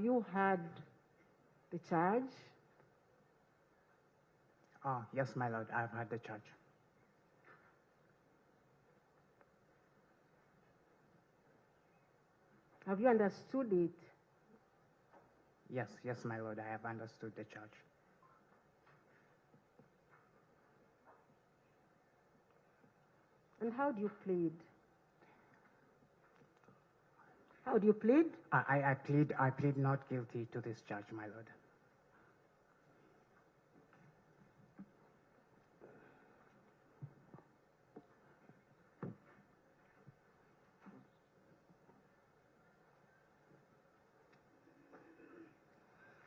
you heard the charge? Yes, my lord, I have heard the charge. Have you understood it? Yes, my lord, I have understood the charge. And how do you plead? How do you plead? I plead not guilty to this charge, my lord.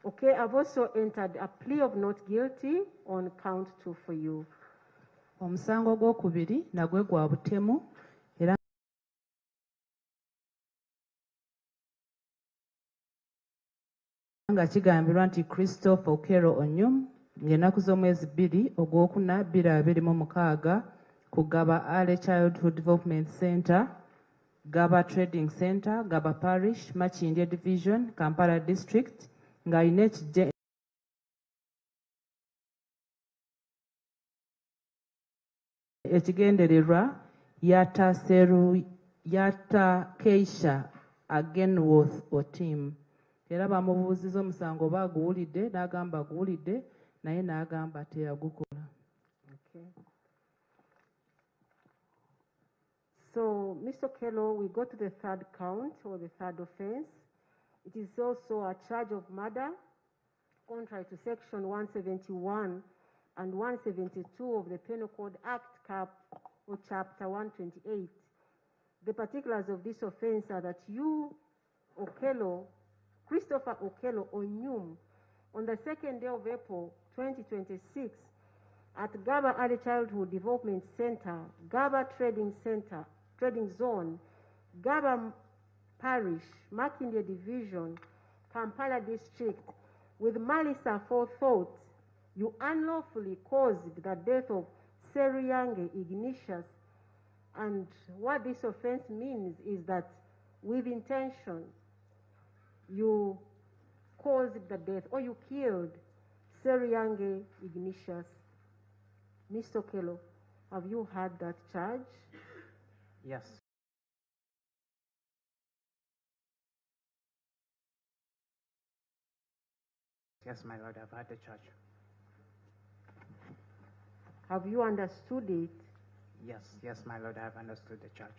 Okay, I've also entered a plea of not guilty on count 2 for you. Omusango gw'okubiri nagwe gwa butemu era nga kigambirwa nti Christopher Okello Onyum ng'ennaku z'omwezi 2 Ogwokuna 2026 ku Gaba Early Childhood Development Center, Gaba Trading Center, Gaba Parish, Makindye Division, Kampala District ng'alina ekigendererwa yata Keisha Agenworth Otim. Era bamubuuziza omusango oba aguwulidde n'agamba aguwulidde naye n'agamba teyagukola. Okay. So, Mr. Okello, we go to the third count or the third offense. It is also a charge of murder, contrary to Section 171 and 172 of the Penal Code Act, Cap or Chapter 128. The particulars of this offense are that you, Okello, Christopher Okello Onyum, on the 2nd day of April 2026, at Gaba Early Childhood Development Center, Gaba Trading Zone, Gaba Parish, Makindye Division, Kampala District, with malice aforethought, you unlawfully caused the death of Seruyange Ignatius. And what this offense means is that with intention, you caused the death or you killed Seruyange Ignatius. Mr. Okello, have you heard that charge? Yes. Yes, my lord, I've heard the charge. Have you understood it? Yes, my lord, I have understood the charge.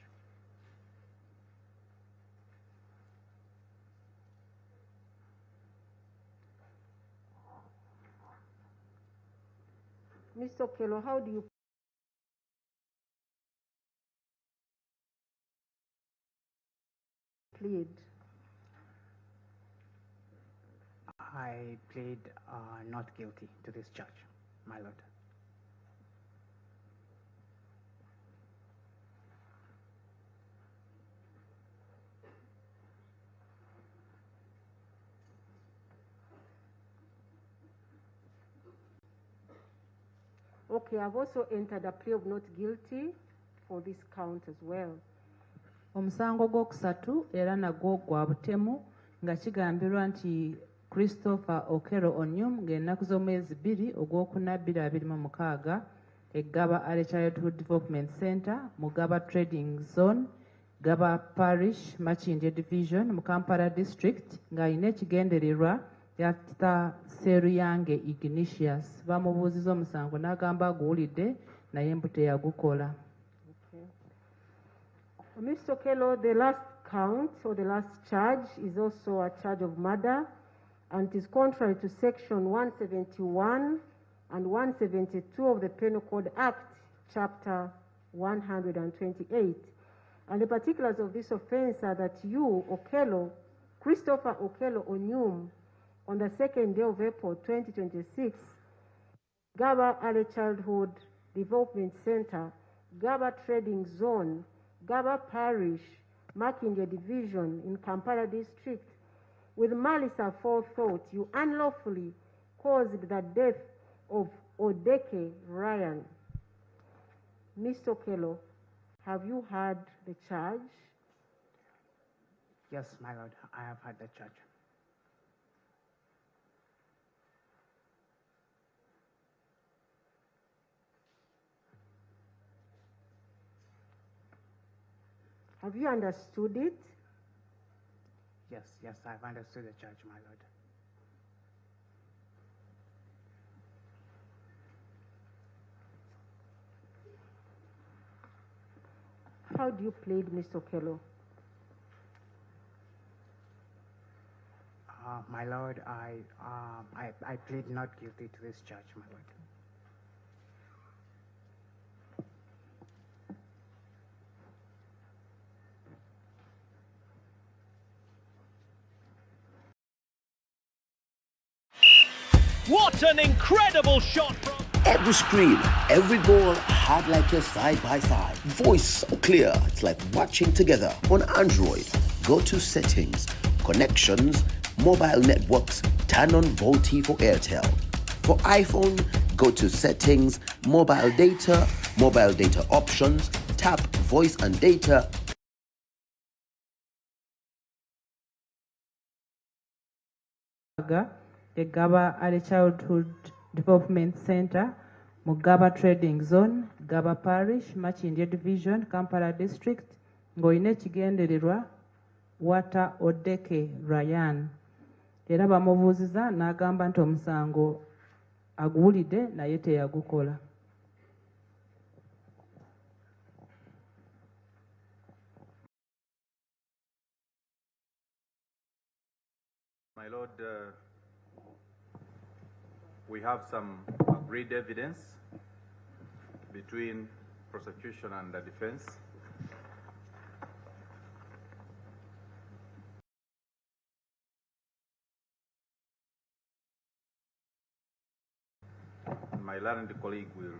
Mr. Okello, how do you plead? I plead not guilty to this charge, my lord. Okay, I've also entered a plea of not guilty for this count as well. Omusango gwokusatu era nagwo gwa butemu nga kigambirwa nti Christopher Okello Onyum ng'ennaku z'omwezi 2 Ogwokuna 2026 Gaba Early Childhood Development Center mu Gaba Trading Zone, Gaba Parish, Makindye Division mu Kampala District ng'alina ekigendererwa yatta Seruyange Ignatius. Bamubuuziza omusango n'agamba aguwulidde naye mbu teyagukola. Mr. Okello, the last count or the last charge is also a charge of murder, and it is contrary to Section 171 and 172 of the Penal Code Act, Chapter 128. And the particulars of this offense are that you, Okello, Christopher Okello Onyum, on the 2nd day of April 2026, Gaba Early Childhood Development Center, Gaba Trading Zone, Gaba Parish, Makindye Division in Kampala District, with malice aforethought, you unlawfully caused the death of Odeke Ryan. Mr. Okello, have you heard the charge? Yes, my lord, I have heard the charge. Have you understood it? Yes, I've understood the charge, my lord. How do you plead, Mr. Okello? My lord, I plead not guilty to this charge, my lord. What an incredible shot from... Every screen, every goal had like a side-by-side. Voice so clear, it's like watching together. On Android, go to Settings, Connections, Mobile Networks, turn on VoLTE for Airtel. For iPhone, go to Settings, Mobile Data Options, tap Voice and Data. Gaba Early Childhood Development Center, Mugaba Trading Zone, Gaba Parish, Machindya Division, Kampala District, ng'olina ekigendererwa Wata Odeke Ryan. Era bamubuuziza n'agamba nti omusango aguwulidde naye teyagukola. My Lord, we have some agreed evidence between prosecution and the defense. My learned colleague will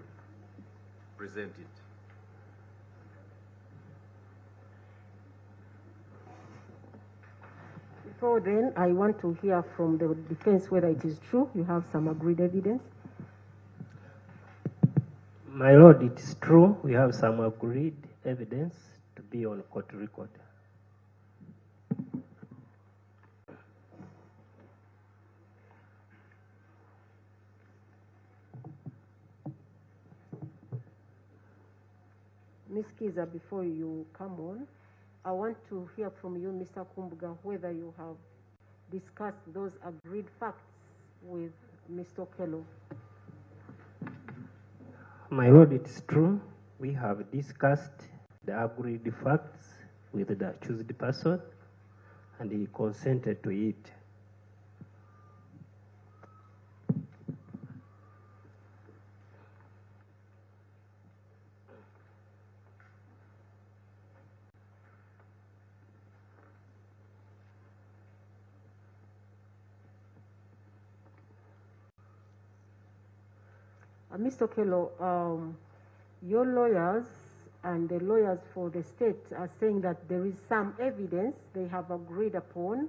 present it. Before then, I want to hear from the defense whether it is true. You have some agreed evidence. My Lord, it is true. We have some agreed evidence to be on court record. Ms. Kiza, before you come on, I want to hear from you, Mr. Kumbuga, whether you have discussed those agreed facts with Mr. Okello. My Lord, it is true. We have discussed the agreed facts with the accused person, and he consented to it. Mr. Okello, your lawyers and the lawyers for the state are saying that there is some evidence they have agreed upon,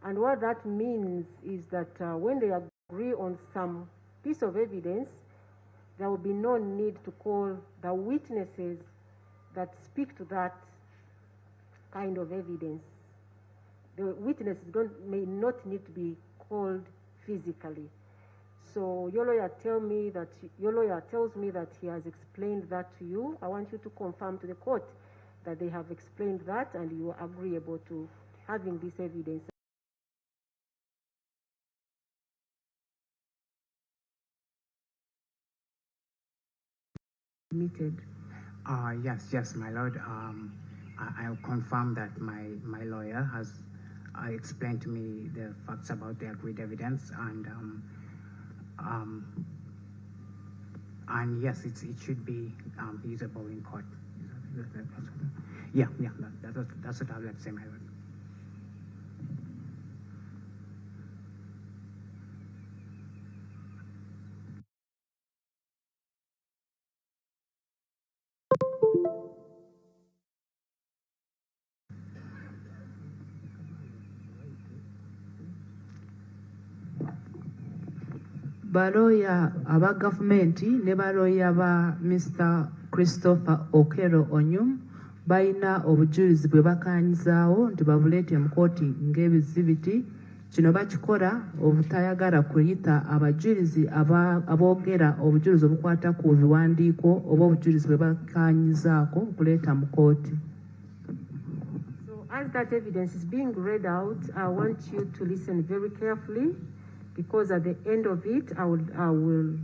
and what that means is that when they agree on some piece of evidence, there will be no need to call the witnesses that speak to that kind of evidence. The witnesses may not need to be called physically. So your lawyer tells me that he has explained that to you. I want you to confirm to the court that they have explained that and you are agreeable to having this evidence. Admitted. Yes, my lord. I'll confirm that my lawyer has explained to me the facts about the agreed evidence, and yes, it should be usable in court. That's what I would like to say, my lord. Baloya aba gavumenti ne baloya ba Mr. Christopher Okello Onyum balina obujulizi bwe bakaanyizaawo nti babuleete mu kooti ng'ebizibiti. Kino bakikola obutayagala kuyita abajulizi aboogera obujulizi obukwata ku biwandiiko oba obujulizi bwe bakaanyizaako okuleeta mu kooti. As that evidence is being read out, I want you to listen very carefully, because at the end of it, I will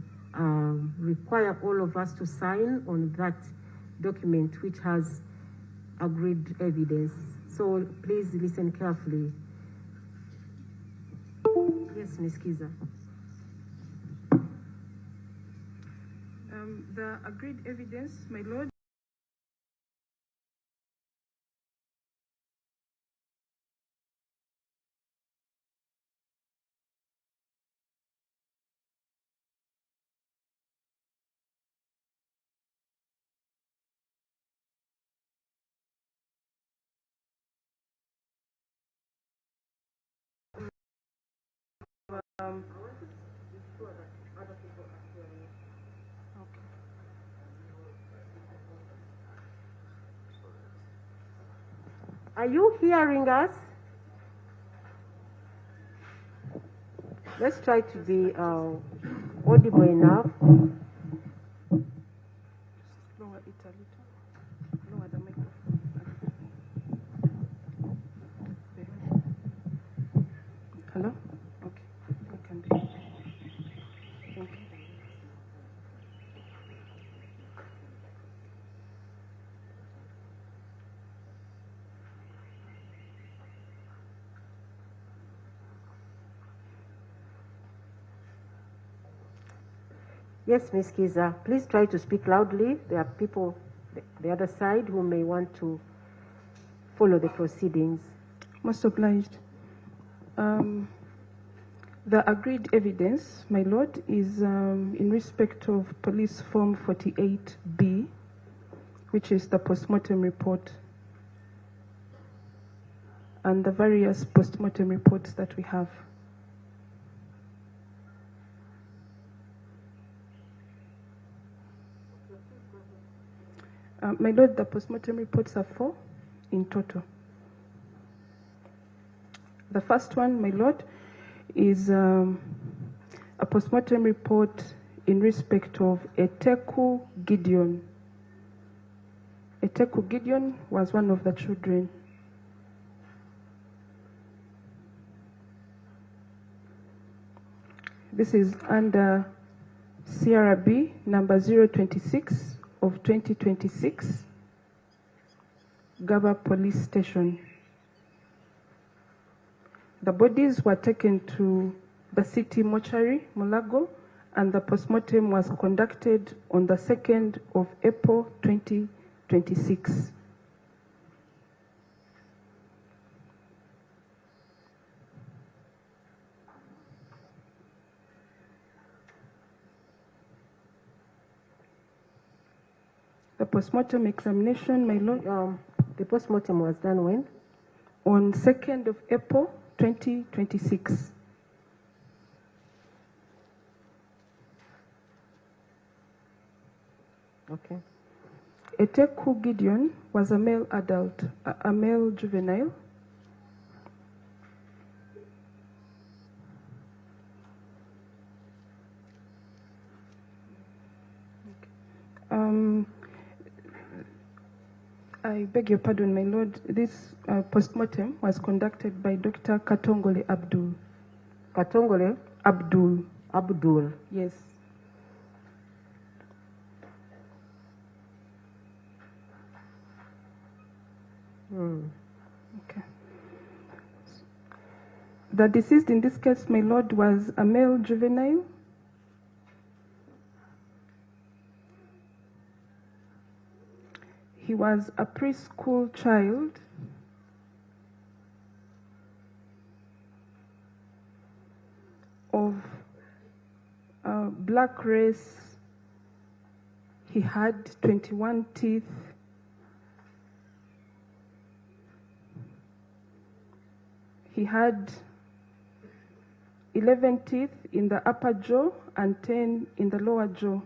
require all of us to sign on that document which has agreed evidence. So please listen carefully. Yes, Ms. Kiza. The agreed evidence, my lord. Are you hearing us? Let's try to be audible enough. Lower it a little. Lower the microphone. Hello? Okay. I can do it. Thank you. Yes, Ms. Kiza, please try to speak loudly. There are people the other side who may want to follow the proceedings. Most obliged. The agreed evidence, my lord, is in respect of police form 48B, which is the postmortem report, and the various postmortem reports that we have. My lord, the postmortem reports are 4 in total. The first one, my lord, is a postmortem report in respect of Eteku Gideon. Eteku Gideon was one of the children. This is under CRB number 026 of 2026, Gaba Police Station. The bodies were taken to the city mortuary, Mulago, and the postmortem was conducted on the 2nd of April 2026. The postmortem examination, my lord, The postmortem was done when? on 2nd of April 2026. Okay. Eteku Gideon was a male adult, a male juvenile. I beg your pardon, my lord. This postmortem was conducted by Dr. Katongole Abdul. Katongole? Abdul. Abdul. Yes. Okay. The deceased in this case, my lord, was a male juvenile. He was a preschool child. Of black race. He had 21 teeth. He had 11 teeth in the upper jaw and 10 in the lower jaw.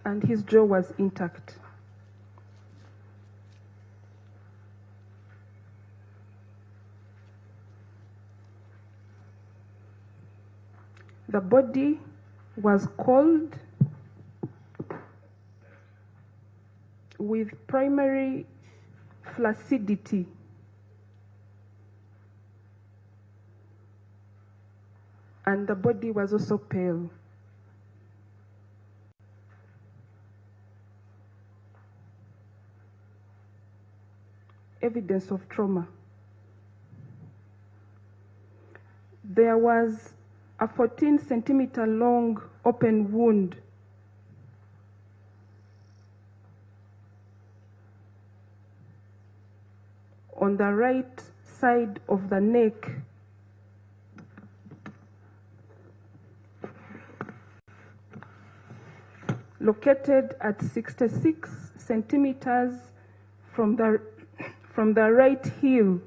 And his jaw was intact. The body was cold with primary flaccidity. And the body was also pale. Evidence of trauma. There was a 14-centimeter long open wound on the right side of the neck, located at 66 centimeters from the right heel.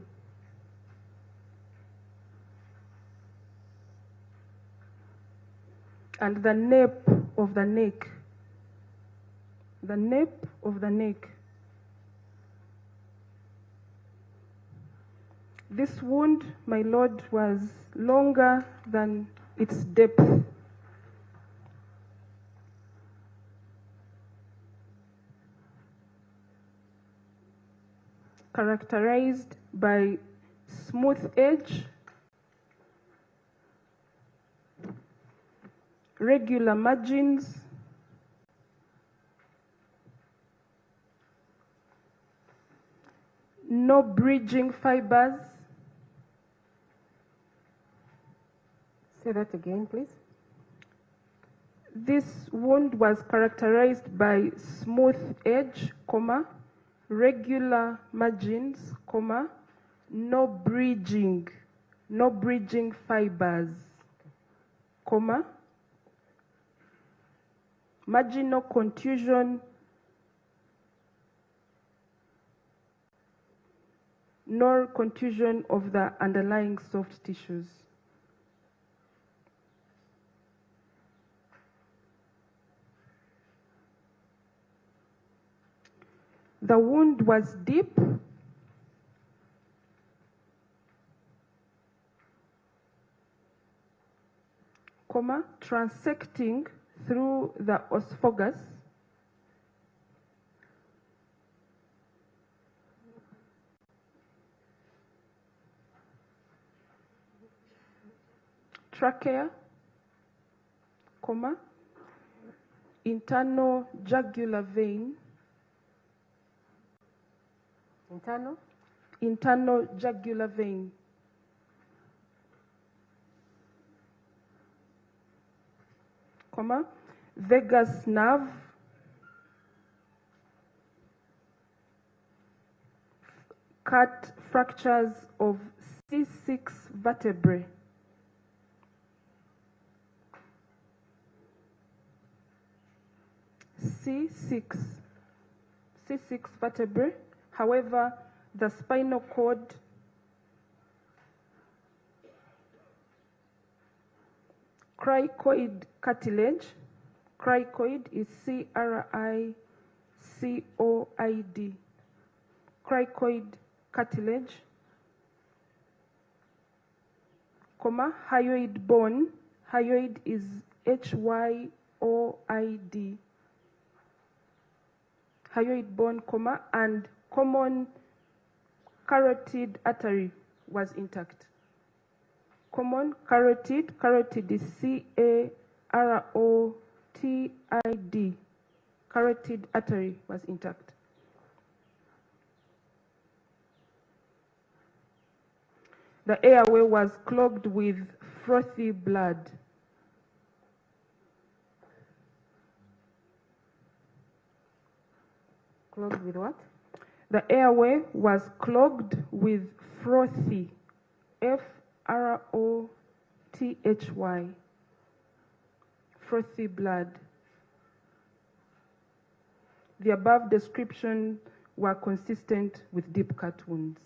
And the nape of the neck. The nape of the neck. This wound, my lord, was longer than its depth. Characterized by smooth edge, regular margins, no bridging fibers. Say that again, please. This wound was characterized by smooth edge, regular margins, no bridging fibers, marginal contusion, nor contusion of the underlying soft tissues. The wound was deep, transecting through the esophagus, trachea, internal jugular vein, internal jugular vein, vagus nerve, cut fractures of C6 vertebrae, C6 vertebrae. However, the spinal cord cricoid cartilage, cricoid is CRICOID, cricoid cartilage, hyoid bone, hyoid is HYOID, hyoid bone, and common carotid artery was intact. Common carotid is CAROTID, carotid artery was intact. The airway was clogged with frothy blood. Clogged with what? The airway was clogged with frothy, FROTHY, frothy blood. The above description were consistent with deep cut wounds.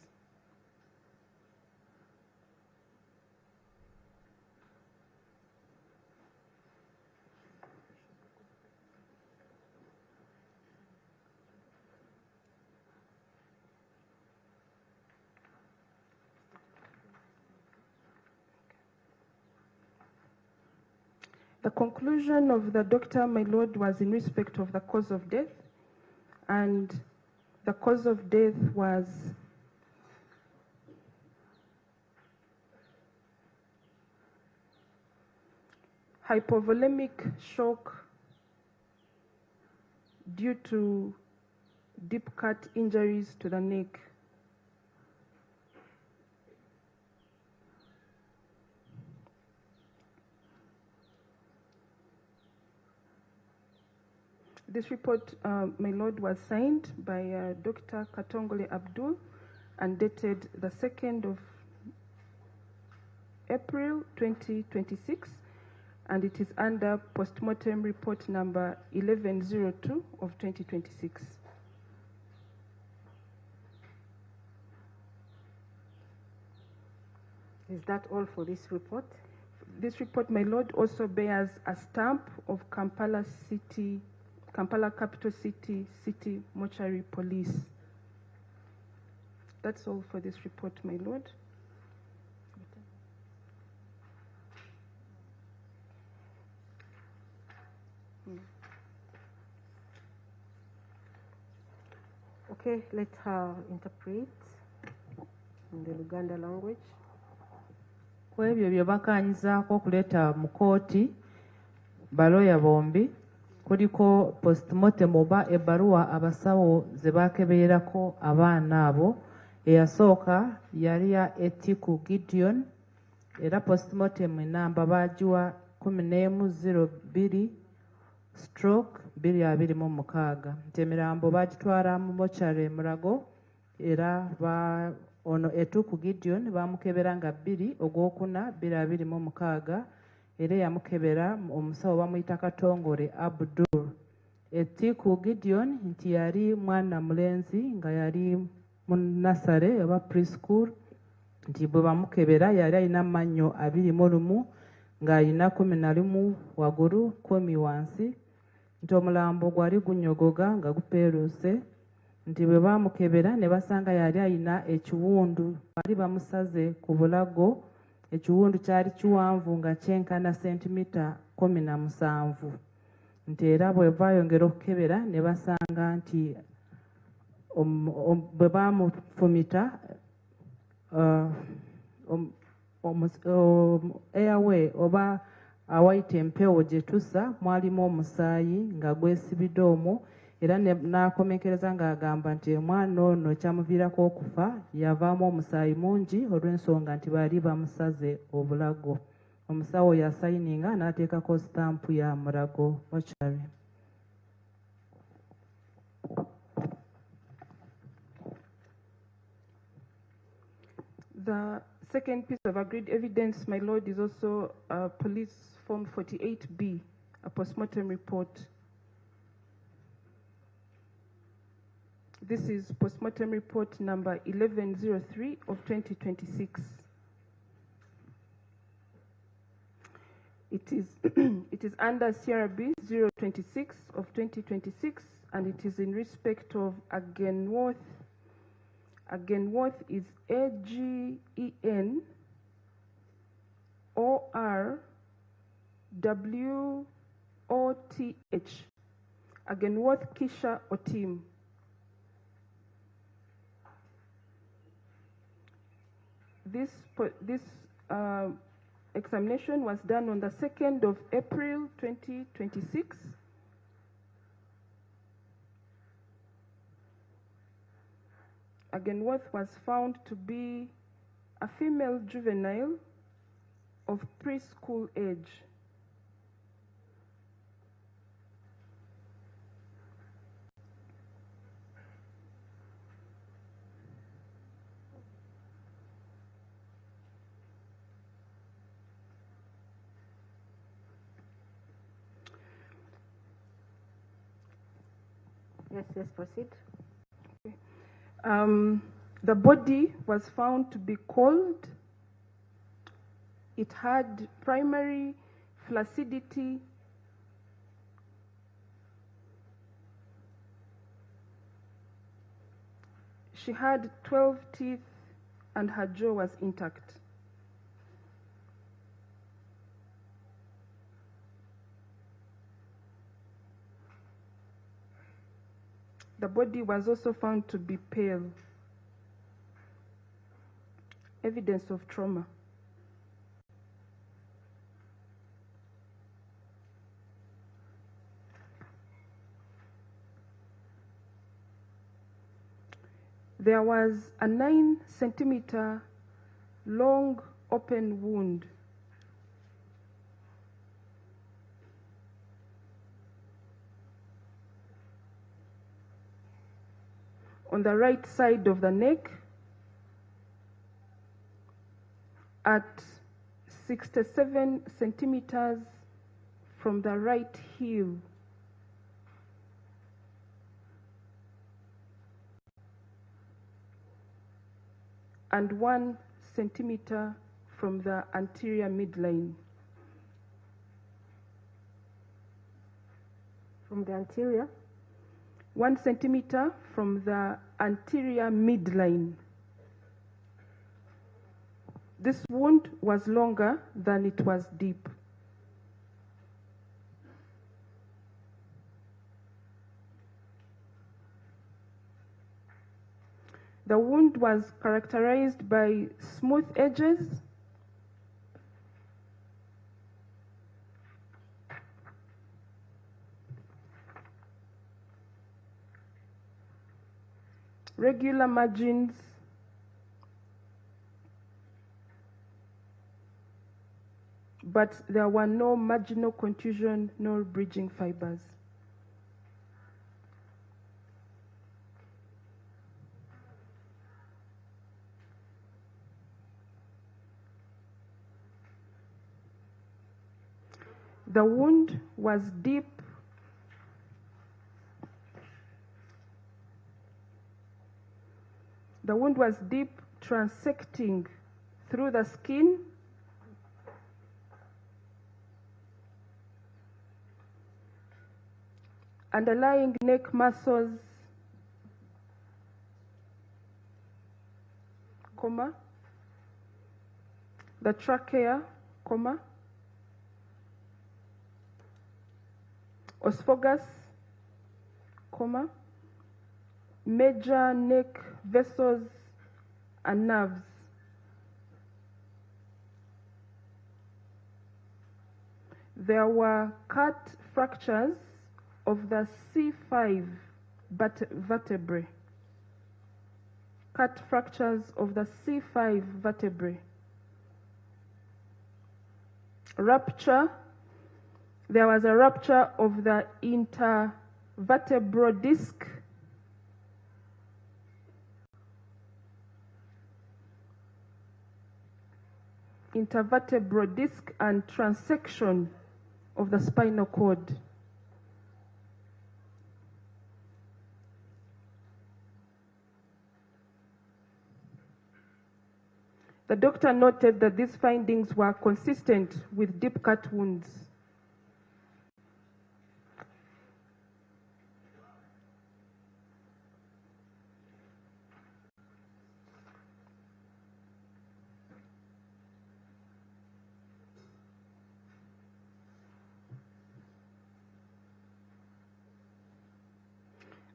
The conclusion of the doctor, my lord, was in respect of the cause of death, and the cause of death was hypovolemic shock due to deep cut injuries to the neck. This report, my lord, was signed by Dr. Katongole Abdul and dated the 2nd of April 2026, and it is under postmortem report number 1102 of 2026. Is that all for this report? This report, my lord, also bears a stamp of Kampala Capital City Mortuary Police. That's all for this report, my lord. Okay, let her interpret in the Luganda language. Ku ebyo bye bakanyizaako okuleeta mu kooti baloya bombi kuliko postmortem oba ebbaluwa abasawo ze baakebererako abaana abo. Eyasooka yali ya Etiku Gideon era postmortem enamba baagiwa 1102/2026. Nti emirambo baagitwala mu mochare Mulago era ono Etiku Gideon baamukebera nga 2 Ogwokuna 2026 era yamukebera omusawo bamuyita Katongole Abdul. Etiku Gideon nti yali mwana mulenzi nga yali mu nasare oba preschool, nti bwe bamukebera yali alina amannyo 21 ng'alina 11 waggulu 10 wansi, nti omulambo gwali gunyogoga nga gupeeruse, nti bwe baamukebera ne basanga yali alina ekiwundu, bali bamusaze ku bulago. Ekiwundu kyali kiwanvu nga kyenkana sentimita 17, nti era bwe baayongera okukebera ne basanga nti bwe baamufumita airway oba awayita empewo gye tussa mwalimu omusaayi nga gwesibidde omwo, era n'akomekereza ng'agamba nti omwana ono kyamuviirako okufa yavaamu omusaayi mungi olw'ensonga nti baali bamusaze obulago. Omusawo yasayininga n'ateekako sitampu ya Mulago Mortuary. The second piece of agreed evidence, my lord, is also Police Form 48B, a postmortem report. This is postmortem report number 1103 of 2026. It is it is under CRB 026 of 2026, and it is in respect of Agenworth. Agenworth is AGENORWOTH. Agenworth Kisha Otim. This examination was done on the 2nd of April 2026. Agenworth was found to be a female juvenile of preschool age. Yes, proceed. Okay. The body was found to be cold. It had primary flaccidity. She had 12 teeth and her jaw was intact. The body was also found to be pale. Evidence of trauma. There was a 9-centimeter long open wound. On the right side of the neck at 67 centimeters from the right heel. And 1 centimeter from the anterior midline. From the anterior? 1 centimeter from the anterior midline. This wound was longer than it was deep. The wound was characterized by smooth edges, regular margins, but there were no marginal contusion nor bridging fibers. The wound was deep transecting through the skin underlying neck muscles, comma, the trachea, comma, esophagus, comma, major neck vessels and nerves. There were cut fractures of the C5 vertebrae. Cut fractures of the C5 vertebrae. Rupture. There was a rupture of the intervertebral disc. Intervertebral disc and transection of the spinal cord. The doctor noted that these findings were consistent with deep cut wounds.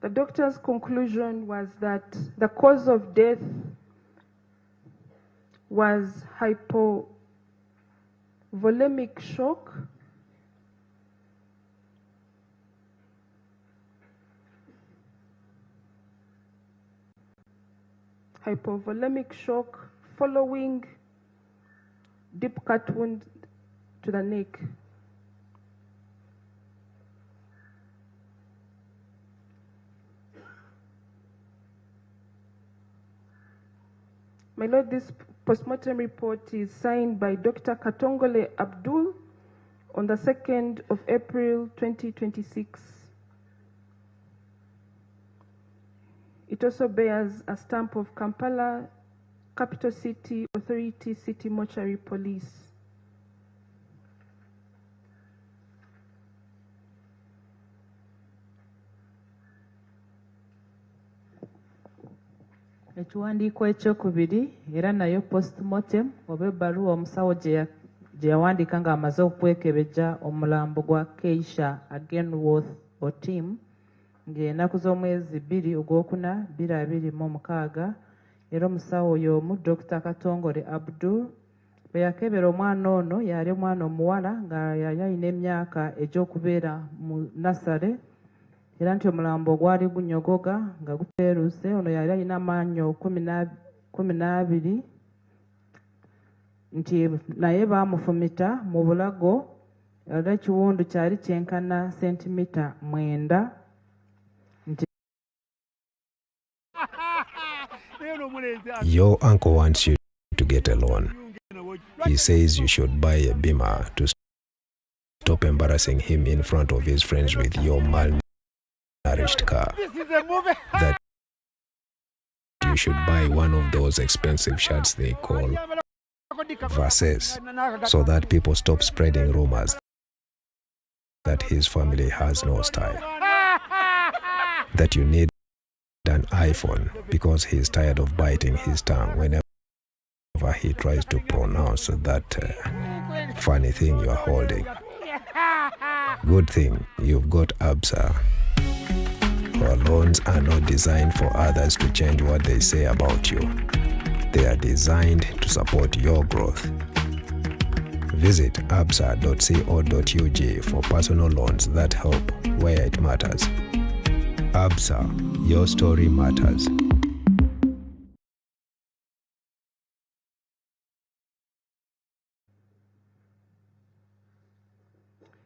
The doctor's conclusion was that the cause of death was hypovolemic shock, following deep cut wound to the neck. My Lord, this postmortem report is signed by Dr. Katongole Abdul on the 2nd of April 2026. It also bears a stamp of Kampala Capital City Authority City Mortuary Police. Ekiwandiiko ekyokubiri era nayo postmortem oba ebbaluwa omusawo gye yawandiika ng'amaze okwekebejja omulambo gwa Keisha Agenworth Otim ng'ennaku z'omwezi 2 ogwokuna 2026 era omusawo oyo omu Dr. Katongole Abdul bwe yakebera omwana ono yali omwana omuwala nga yali alina emyaka egy'okubeera mu nasale era nti omulambo gwali gunyogoga nga guteeruse. Ono yali alina amaanyo 12 nti naye baamufumita mu bulago era ekiwundu kyali kyenkana sentimita 9 nti Your uncle wants you to get a loan. He says you should buy a beamer to stop embarrassing him in front of his friends with your malnourished car. That you should buy one of those expensive shirts they call verses, so that people stop spreading rumors that his family has no style. That you need an iPhone because he's tired of biting his tongue whenever he tries to pronounce that funny thing you're holding. Good thing you've got ABSA. Our loans are not designed for others to change what they say about you. They are designed to support your growth. Visit absa.co.ug for personal loans that help where it matters. ABSA, your story matters.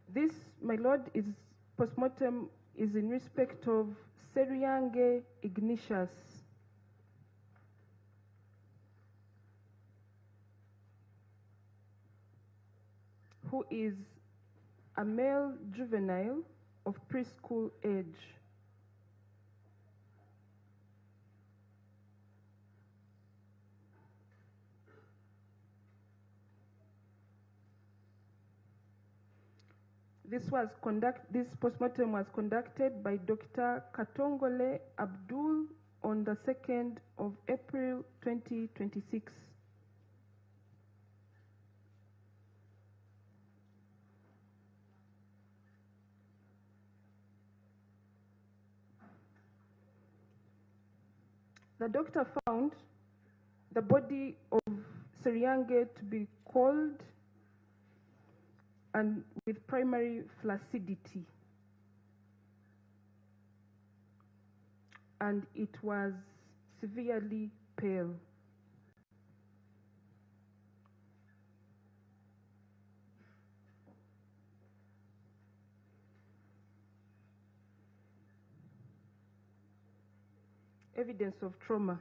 This, my lord, is postmortem is in respect of Seryange Ignatius, who is a male juvenile of preschool age. This postmortem was conducted by Dr. Katongole Abdul on the 2nd of April 2026. The doctor found the body of Seryange to be cold and with primary flaccidity, and it was severely pale. Evidence of trauma.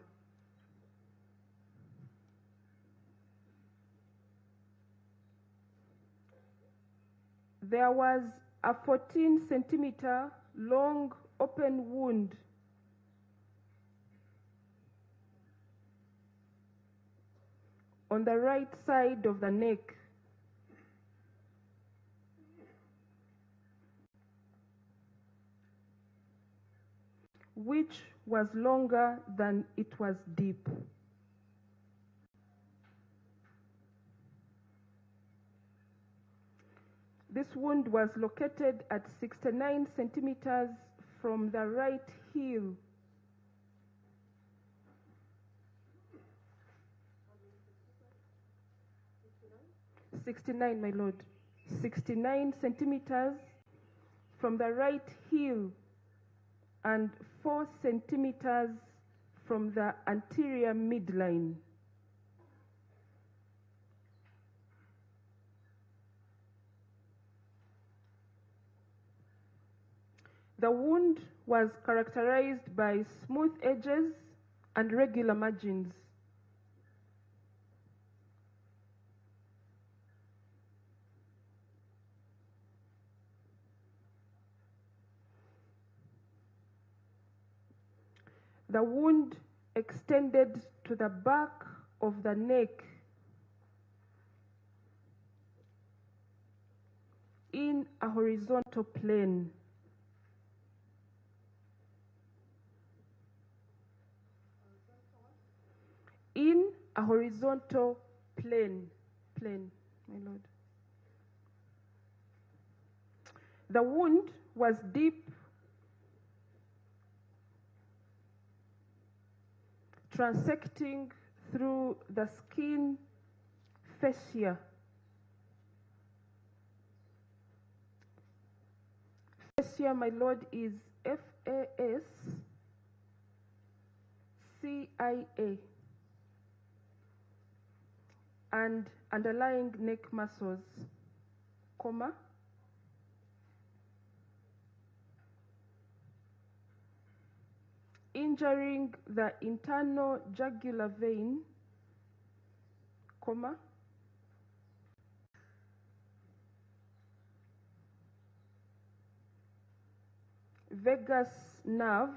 There was a 14-centimeter long open wound on the right side of the neck, which was longer than it was deep. This wound was located at 69 centimeters from the right heel. My lord. 69 centimeters from the right heel and 4 centimeters from the anterior midline. The wound was characterized by smooth edges and regular margins. The wound extended to the back of the neck in a horizontal plane. In a horizontal plane, my lord. The wound was deep transecting through the skin fascia. Fascia, my lord, is FASCIA, and underlying neck muscles, comma, injuring the internal jugular vein, comma, vagus nerve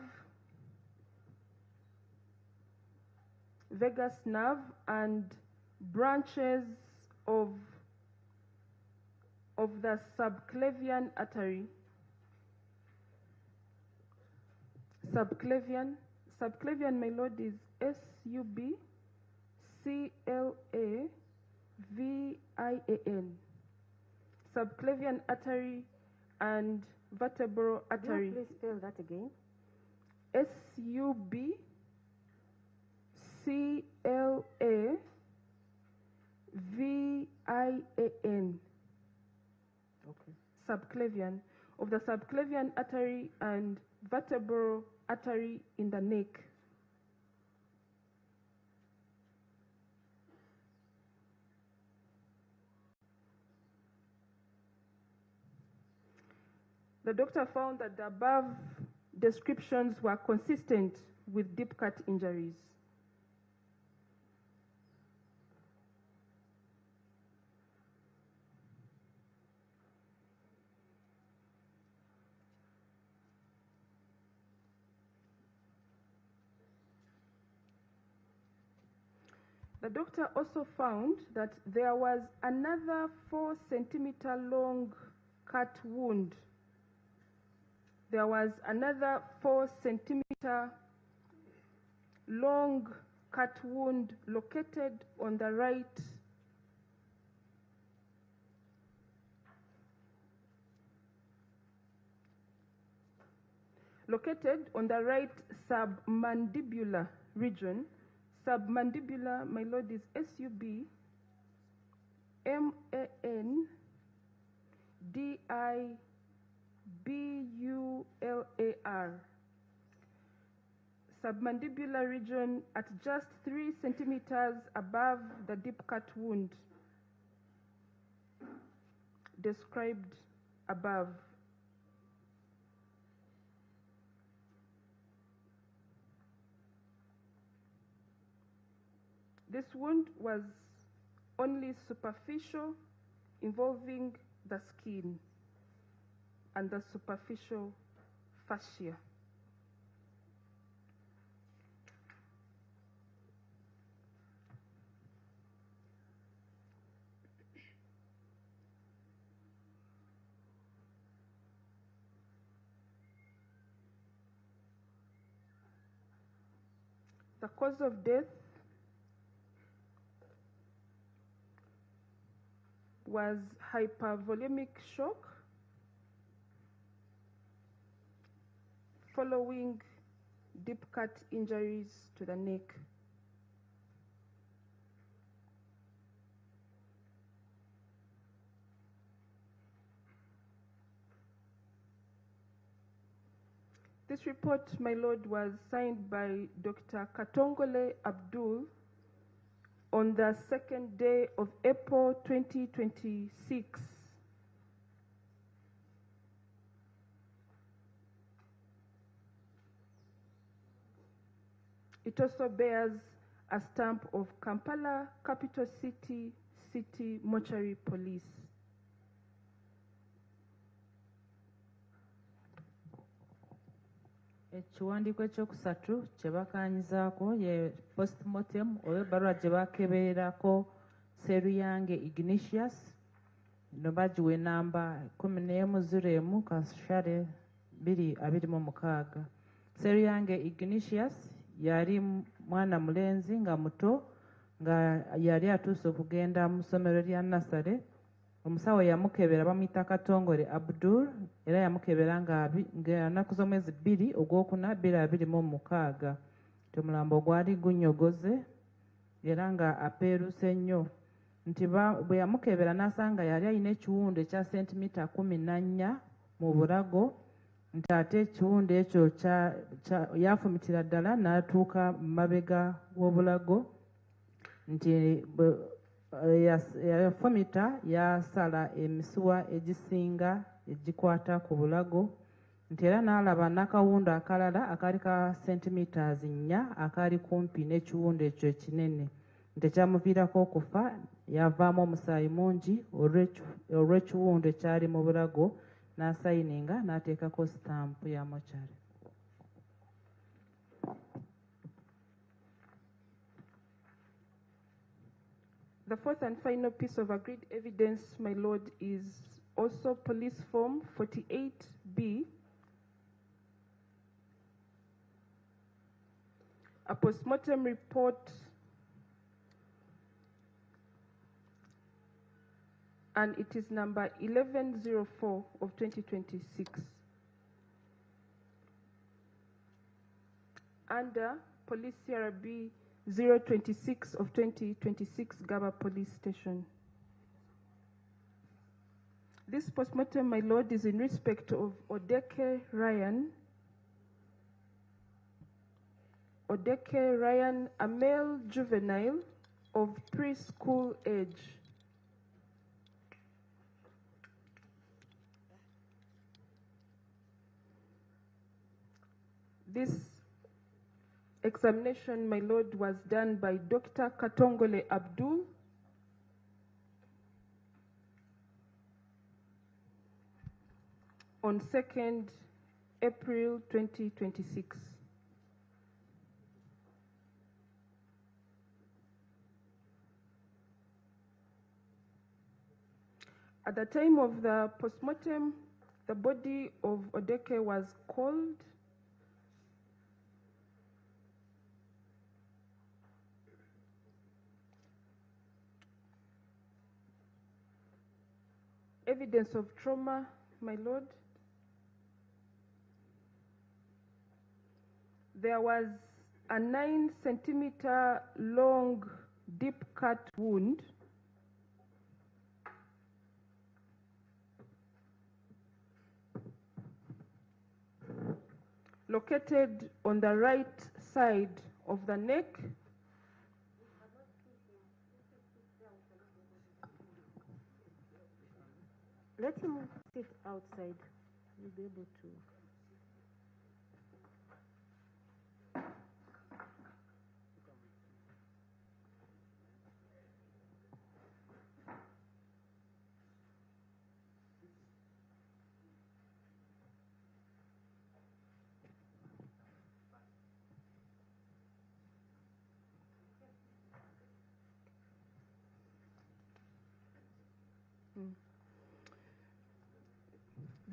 and branches of the subclavian artery. Subclavian, my lord, is SUBCLAVIAN. Subclavian artery and vertebral artery. Please spell that again. SUBCLAVIAN. Okay. Subclavian, of the subclavian artery and vertebral artery in the neck. The doctor found that the above descriptions were consistent with deep cut injuries. The doctor also found that there was another 4-centimeter long cut wound. There was another 4-centimeter long cut wound located on the right submandibular region. Submandibular, my lord, is SUBMANDIBULAR. Submandibular region at just 3 centimeters above the deep cut wound described above. This wound was only superficial, involving the skin and the superficial fascia. The cause of death was hypervolemic shock following deep cut injuries to the neck. This report, my lord, was signed by Dr. Katongole Abdul on the 2nd day of April 2026. It also bears a stamp of Kampala Capital City Mortuary Police. Ekiwandiiko ekyokusatu kye bakaanyizaako ye postmortem oba ebbaluwa gye bakebererako Seruyange Ignatius. Eno bagiwa enamba 1101 Kashare 226. Seruyange Ignatius yali mwana mulenzi nga muto nga yali atuuse okugenda mu ssomero lya Nasare. Omusawo yamukebera bamuyita Katongole Abdul era yamukebera nga nnaku z'omwezi 2 Ogwokuna 2026. nti omulambo gwali gunyogoze era nga apeeruse nnyo nti bwe yamukebera n'asanga yali alina ekiwundu ekya sentimita 14 mu bulago nti ate ekiwundu ekyo yafumitira ddala n'atuuka mu mabega w'obulago nti yafumita yasala emisuwa egisinga egikwata ku bulago nti era n'alaba n'akawundu akalala akaali ka sentimita 4 akaali kumpi n'ekiwundu ekyo ekinene nti ekyamuviirako okufa yavaamu omusaayi mungi olw'ekiwundu ekyali mu bulago n'asayininga n'ateekako sitampu ya mochari. The fourth and final piece of agreed evidence, my lord, is also police form 48B, a postmortem report and it is number 1104 of 2026. Under Police CRB 026 of 2026, Gaba Police Station. This postmortem, my lord, is in respect of Okello Ryan, a male juvenile of preschool age. This examination, my lord, was done by Dr. Katongole Abdul, on 2nd April 2026. At the time of the postmortem, the body of Okello was cold. Evidence of trauma, my lord. There was a 9-centimeter long deep cut wound located on the right side of the neck Let him sit outside. You'll be able to.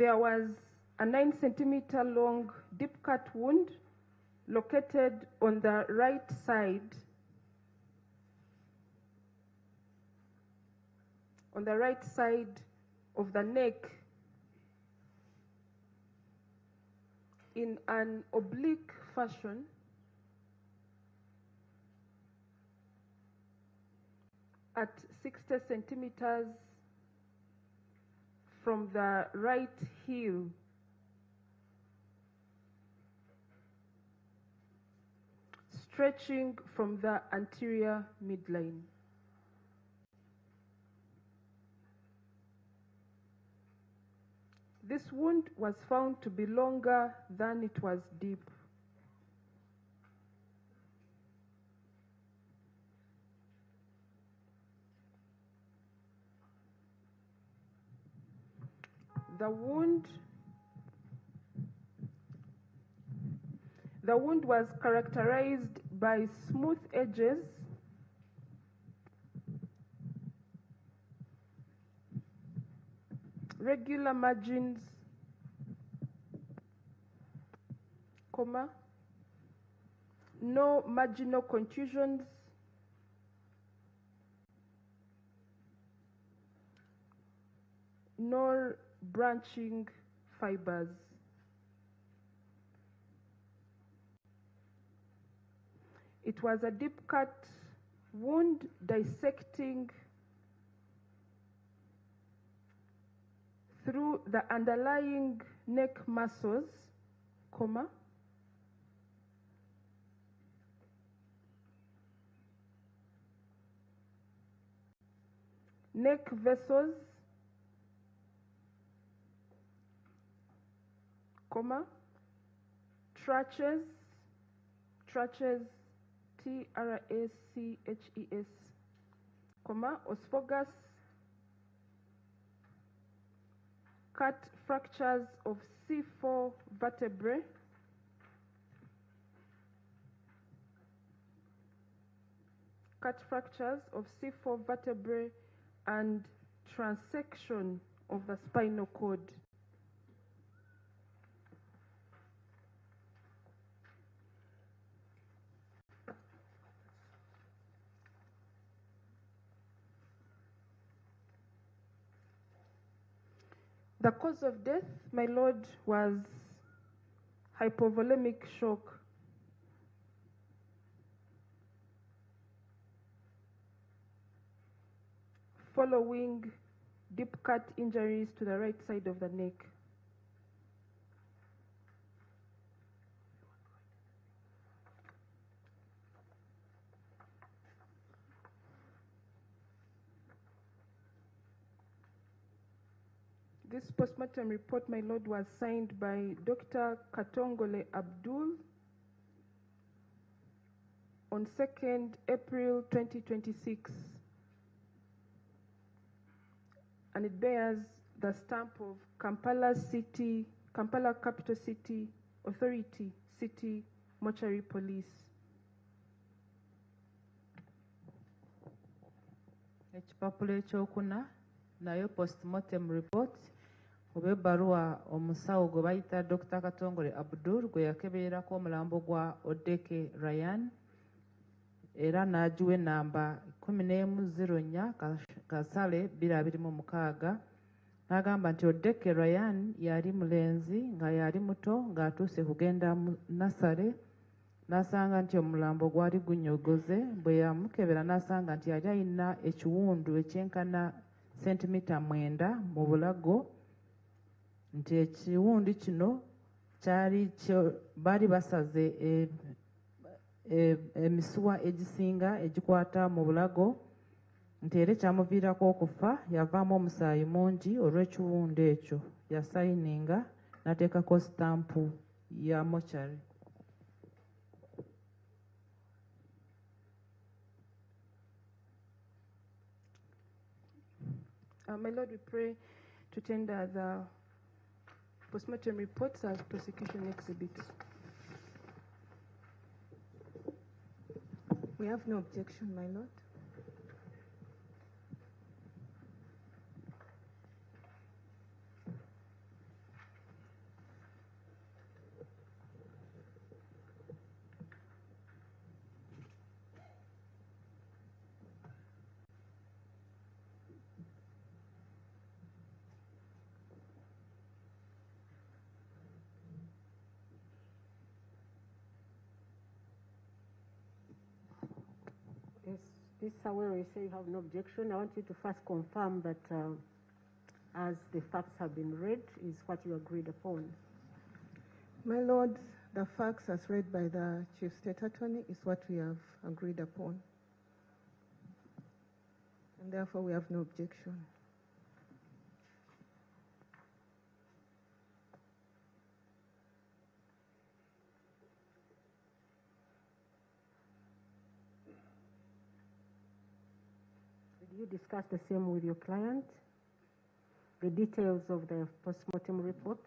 There was a 9-centimeter long deep cut wound located on the right side of the neck in an oblique fashion at 60 centimeters from the right heel stretching from the anterior midline. This wound was found to be longer than it was deep. The wound was characterized by smooth edges, regular margins, no marginal contusions, nor branching fibers. It was a deep cut wound dissecting through the underlying neck muscles, comma, neck vessels, comma, tracheas, T-R-A-C-H-E-S, comma, esophagus, cut fractures of C4 vertebrae, and transection of the spinal cord. The cause of death, my lord, was hypovolemic shock. Following deep cut injuries to the right side of the neck. This postmortem report, my lord, was signed by Dr. Katongole Abdul on 2nd April 2026. And it bears the stamp of Kampala Capital City Authority, City Mortuary Police. Ekipapula ekyokuna nayo postmortem report oba ebbaluwa omusawo gwe bayita Dr. Katongole Abdul gwe yakebererako omulambo gwa Odeke Ryan era n'agiwa enamba 1104 Kasale 2026 n'agamba nti Odeke Ryan yali mulenzi nga yali muto ng'atuuse kugenda mu nasale n'asanga nti omulambo gwali gunyogoze bwe yamukebera n'asanga nti yali alina ekiwundu ekyenkana sentimita 9 mu bulago nti ekiwundu kino baali basaze emisuwa egisinga egikwata mu bulago nti era kyamuviirako okufa yavaamu omusaayi mungi olw'ekiwundu ekyo yasayininga n'ateekako sitampu ya mochari. My Lord, we pray to tender the postmortem reports as prosecution exhibits. We have no objection, my Lord. This where you say you have no objection, I want you to first confirm that as the facts have been read is what you agreed upon. My Lord, the facts as read by the Chief State Attorney is what we have agreed upon. And therefore we have no objection. Did you discuss the same with your client? The details of the postmortem report?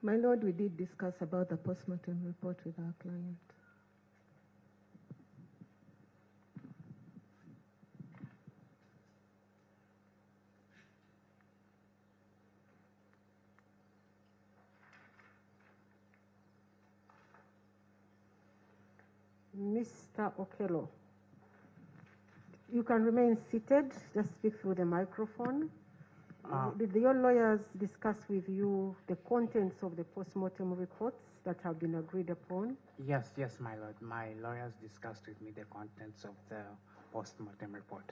My Lord, we did discuss about the postmortem report with our client. Mr. Okello, you can remain seated, just speak through the microphone. Did your lawyers discuss with you the contents of the post-mortem reports that have been agreed upon? Yes, my lord. My lawyers discussed with me the contents of the post-mortem report.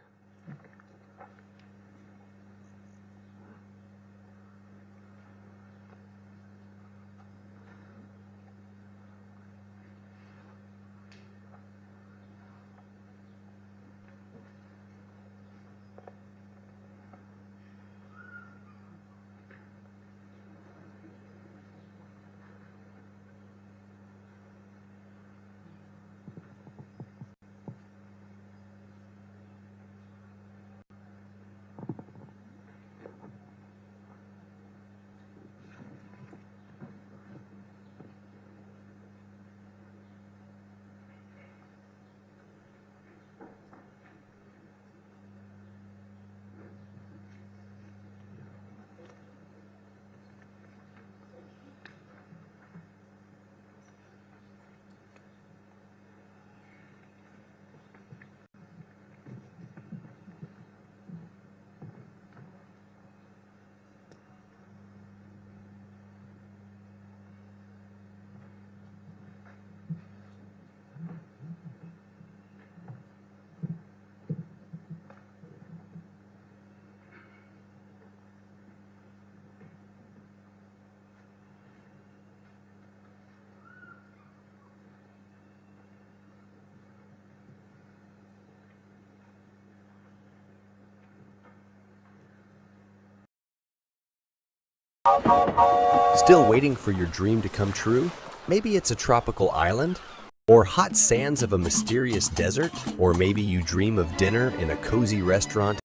Still waiting for your dream to come true? Maybe it's a tropical island? Or hot sands of a mysterious desert? Or maybe you dream of dinner in a cozy restaurant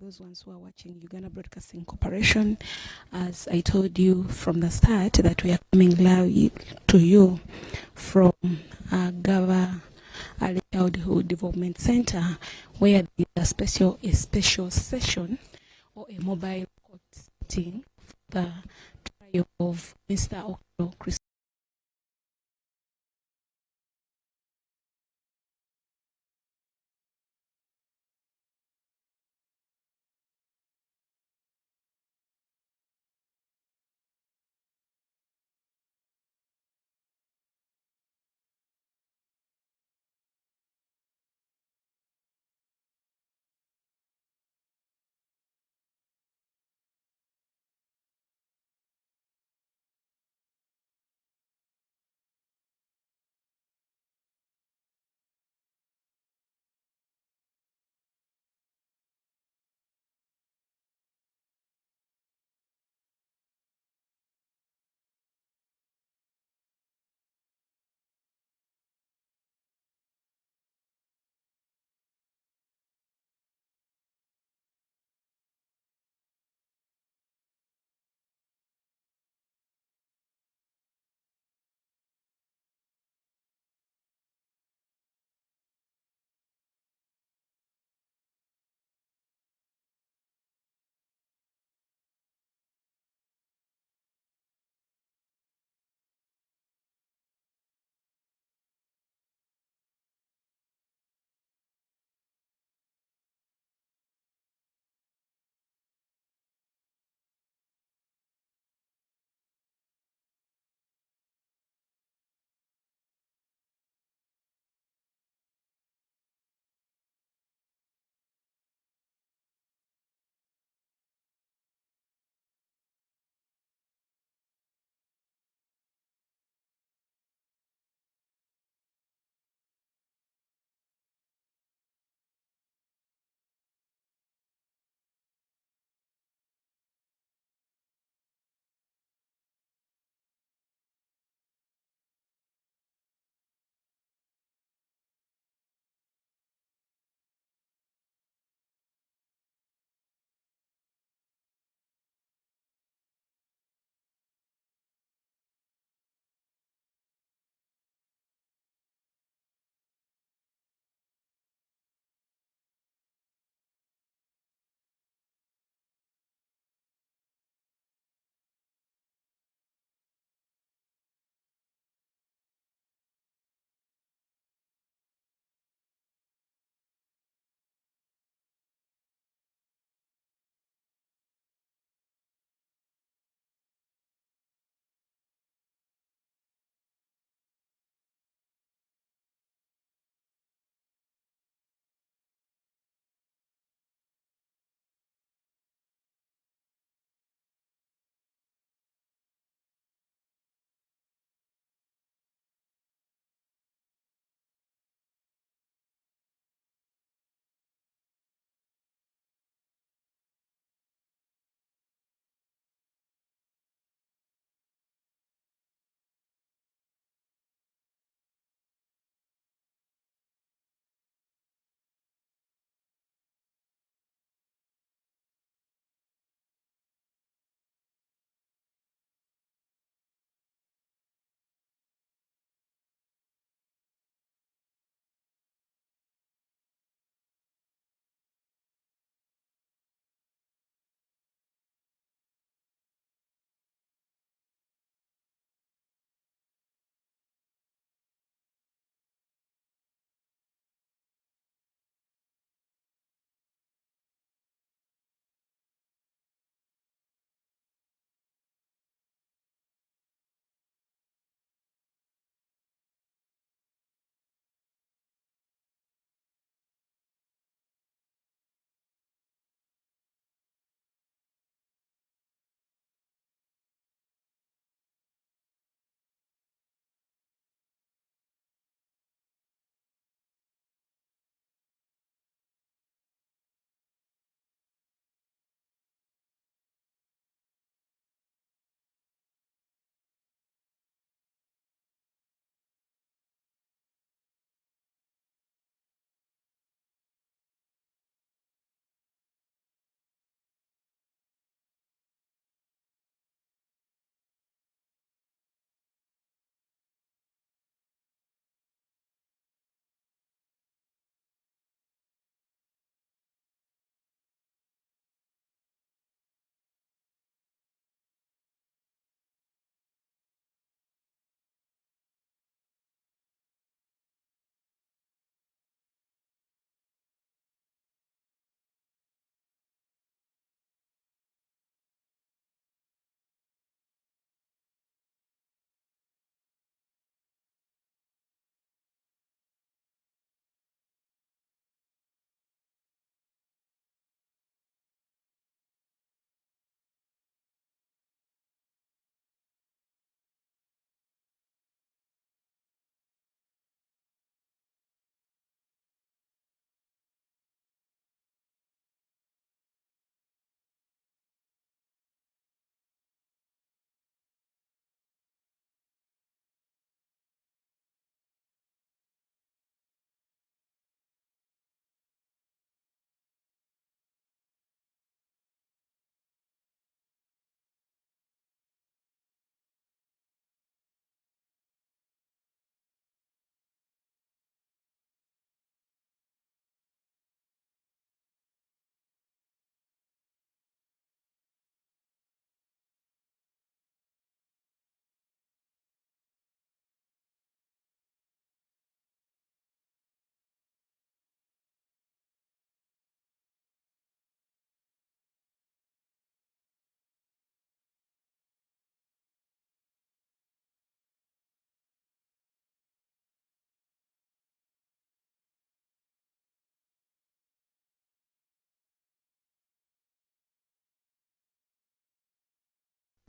those ones who are watching Uganda Broadcasting Corporation. As I told you from the start, that we are coming live to you from Gava Early Childhood Development Center, where there is a special session or a mobile court sitting for the trial of Mr. Okello.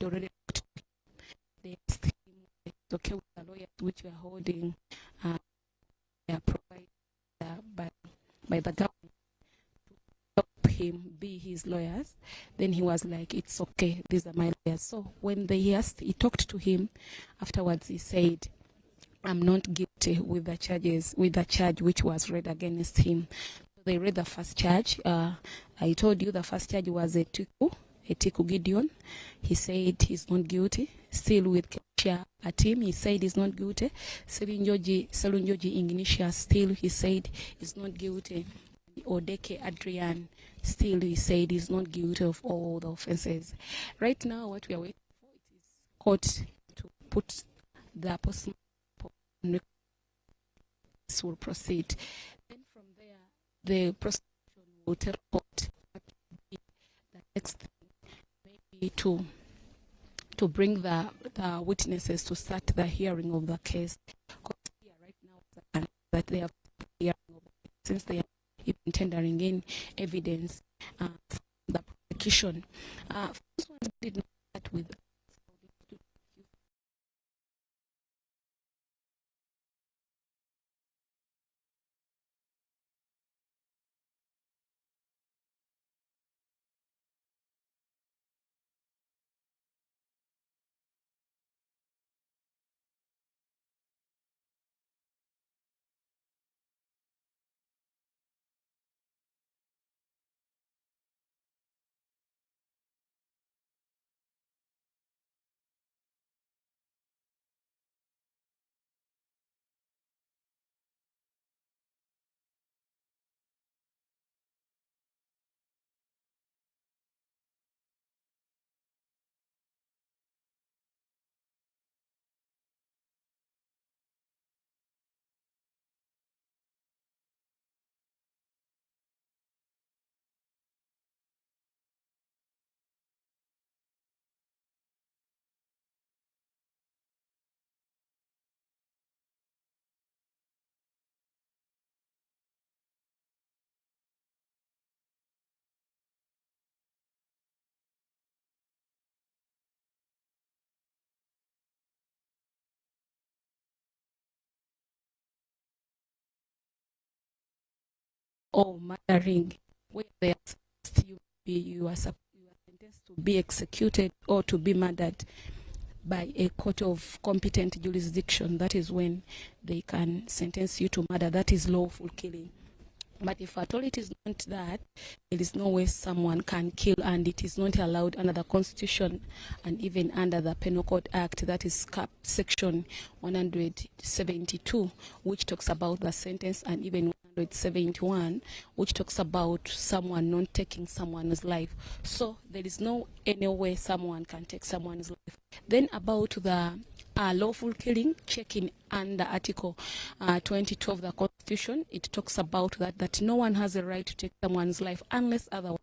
already talked to him. They asked him if it's okay with the lawyers which we are holding, they are provided by the government to help him be his lawyers. Then he was like, it's okay, these are my lawyers. So when he talked to him afterwards, he said, I'm not guilty with the charge which was read against him. They read the first charge. I told you the first charge was a Tiku Gideon. He said he's not guilty. Still with Kesha Atim, he said he's not guilty. Selunjoji Ignitia, still he said he's not guilty. Odeke Adrian, still he said he's not guilty of all the offenses. Right now, what we are waiting for is court to put the person will proceed. Then from there, the prosecution will tell court what will be the next thing, maybe to bring the witnesses to start the hearing of the case. Because here right now that they have hearing of it, since they are even tendering in evidence from the prosecution. First one did not start with or murdering, where they are you are sentenced to be executed or to be murdered by a court of competent jurisdiction. That is when they can sentence you to murder. That is lawful killing. But if at all it is not that, there is no way someone can kill, and it is not allowed under the Constitution and even under the Penal Code Act. That is section 172, which talks about the sentence, and even 171, which talks about someone not taking someone's life. So there is no any way someone can take someone's life. Then about the lawful killing, checking under Article 22 of the Constitution, it talks about that no one has a right to take someone's life unless otherwise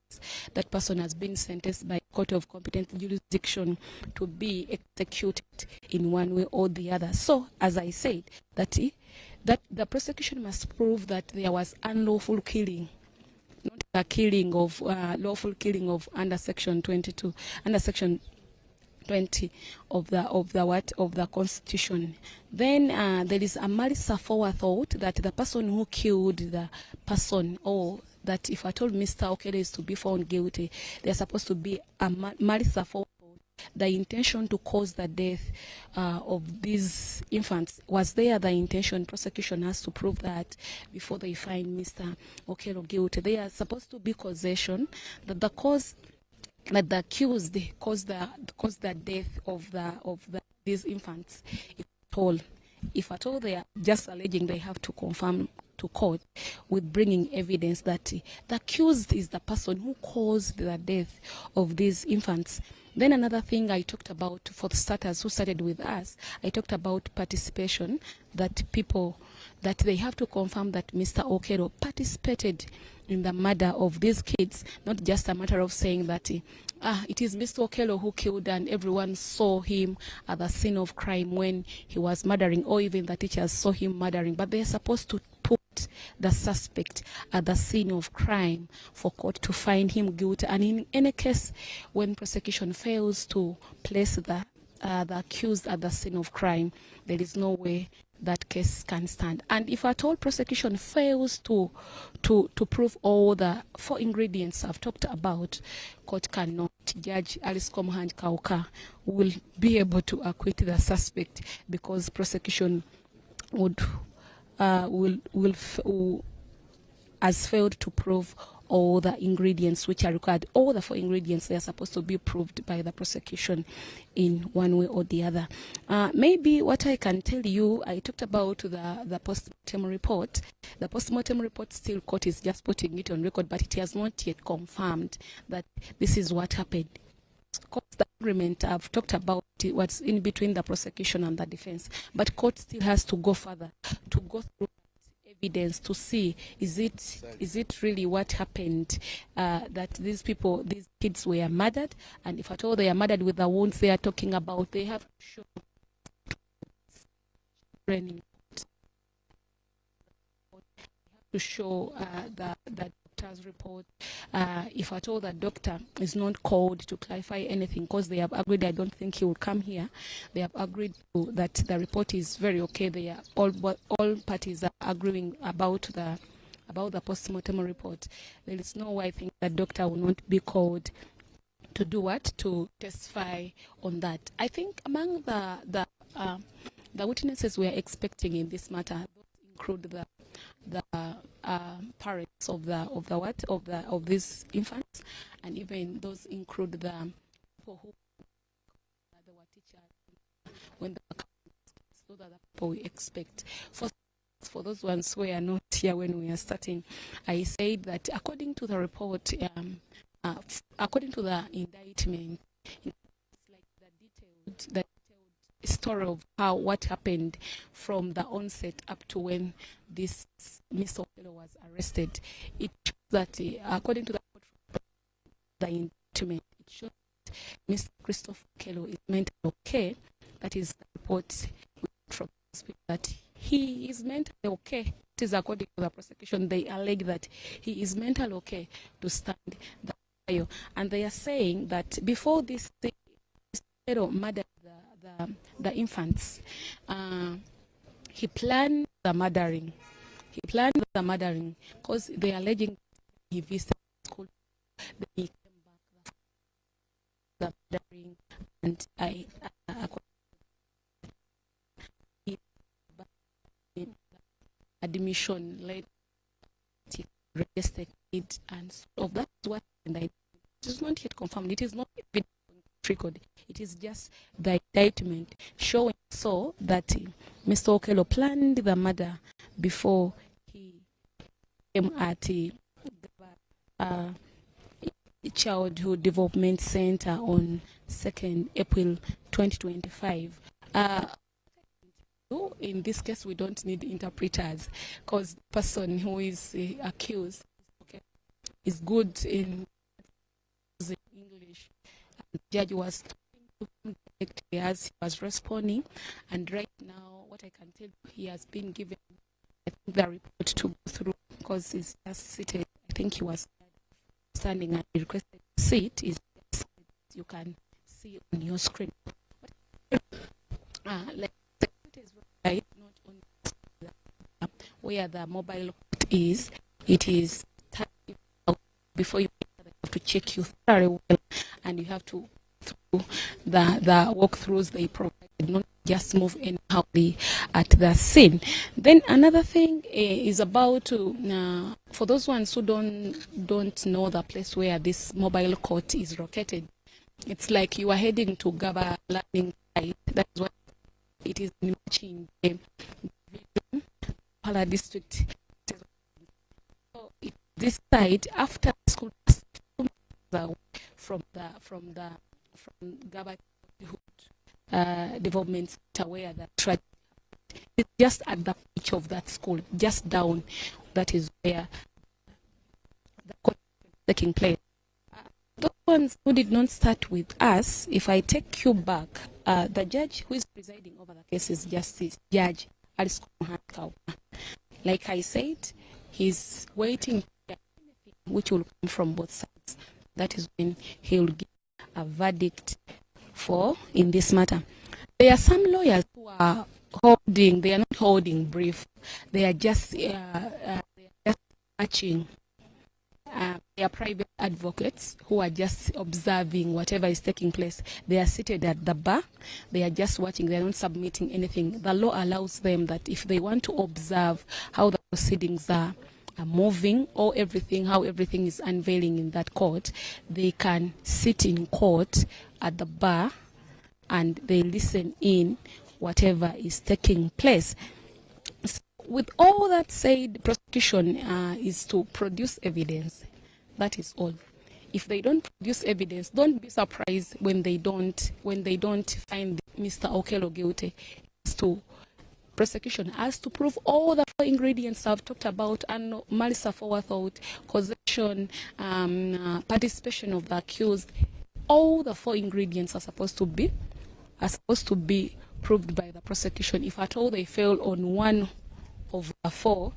that person has been sentenced by a court of competent jurisdiction to be executed in one way or the other. So, as I said, that the prosecution must prove that there was unlawful killing, not a killing of lawful killing of under Section 22, under Section 20 of the Constitution. Then there is a malice aforethought that the person who killed the person, or that if I told Mr. Okello is to be found guilty, there's supposed to be a malice aforethought. The intention to cause the death of these infants, was there the intention? Prosecution has to prove that before they find Mr. Okello guilty. They are supposed to be causation, that the cause, that the accused caused the death of these infants. If at all they are just alleging, they have to confirm to court with bringing evidence that the accused is the person who caused the death of these infants. Then another thing I talked about for the starters who started with us, I talked about participation, that they have to confirm that Mr. Okello participated in the murder of these kids, not just a matter of saying that it is Mr. Okello who killed and everyone saw him at the scene of crime when he was murdering, or even the teachers saw him murdering, but they are supposed to put the suspect at the scene of crime for court to find him guilty. And in any case, when prosecution fails to place the accused at the scene of crime, there is no way that case can stand. And if at all prosecution fails to prove all the 4 ingredients I've talked about, court cannot, Judge Alice Komuhanji Kauka will be able to acquit the suspect, because prosecution has failed to prove all the ingredients which are required. All the 4 ingredients, they are supposed to be proved by the prosecution in one way or the other. Maybe what I can tell you, I talked about the post-mortem report. The post-mortem report, still court is just putting it on record, but it has not yet confirmed that this is what happened. The agreement I've talked about what's in between the prosecution and the defense, but court still has to go further, to go through evidence to see is it really what happened, that these kids were murdered, and if at all they are murdered with the wounds they are talking about, they have to show training, to show the doctor's report. If at all the doctor is not called to clarify anything, because they have agreed, I don't think he will come here, they have agreed that the report is very okay. They are all parties are agreeing about the post-mortem report. There is no way I think the doctor will not be called to do what? To testify on that. I think among the witnesses we are expecting in this matter include the parents of these infants, and even those include the people who were teachers when the those are the people we expect. For those ones who are not here when we are starting, I said that according to the report, according to the indictment, it's like the detailed story of what happened from the onset up to when this Mr. Okello was arrested. It shows that according to the indictment, it shows that Mr. Christopher Okello is mentally okay. That is the report from the hospital, that he is mentally okay. It is according to the prosecution. They allege that he is mentally okay to stand the trial, and they are saying that before this thing, Mr. Okello murdered the infants, he planned the murdering. Because they are alleging he visited school, then he came back, the murdering, and admission led to registered it, and of that what it is not yet confirmed. It is not even record. It is just the indictment showing so that Mr. Okello planned the murder before he came at Childhood Development Center on 2nd April 2025. In this case, we don't need interpreters, because the person who is accused is good in English. The judge was talking directly as he was responding, and right now, what I can tell you, he has been given the report to go through, because he's just seated. I think he was standing and he requested to sit. Is you can see on your screen. Like it is right, not on where the mobile court is. It is before you have to check you very well, and you have to through the walkthroughs they provide, not just move anyhow at the scene. Then another thing is about for those ones who don't know the place where this mobile court is located. It's like you are heading to Gaba Learning Site. That's what it is in Pala district. So this site, after school, from Gaba Development Center, where the tragedy happened. It's just at the pitch of that school, just down. That is where the court is taking place. Those ones who did not start with us, if I take you back, the judge who is presiding over the case is Justice Judge Alice Komuhanji Kauka. Like I said, he's waiting which will come from both sides. That is when he will give a verdict in this matter. There are some lawyers who are they are not holding brief. They are just watching. They are private advocates who are just observing whatever is taking place. They are seated at the bar. They are just watching. They are not submitting anything. The law allows them that if they want to observe how the proceedings are moving or how everything is unveiling in that court, they can sit in court at the bar and they listen in whatever is taking place. So with all that said, prosecution is to produce evidence. That is all. If they don't produce evidence, don't be surprised when they don't find Mr. Okello guilty. Prosecution has to prove all the 4 ingredients I've talked about: and malice aforethought, causation, participation of the accused. All the 4 ingredients are supposed to be proved by the prosecution. If at all they fail on one of the 4,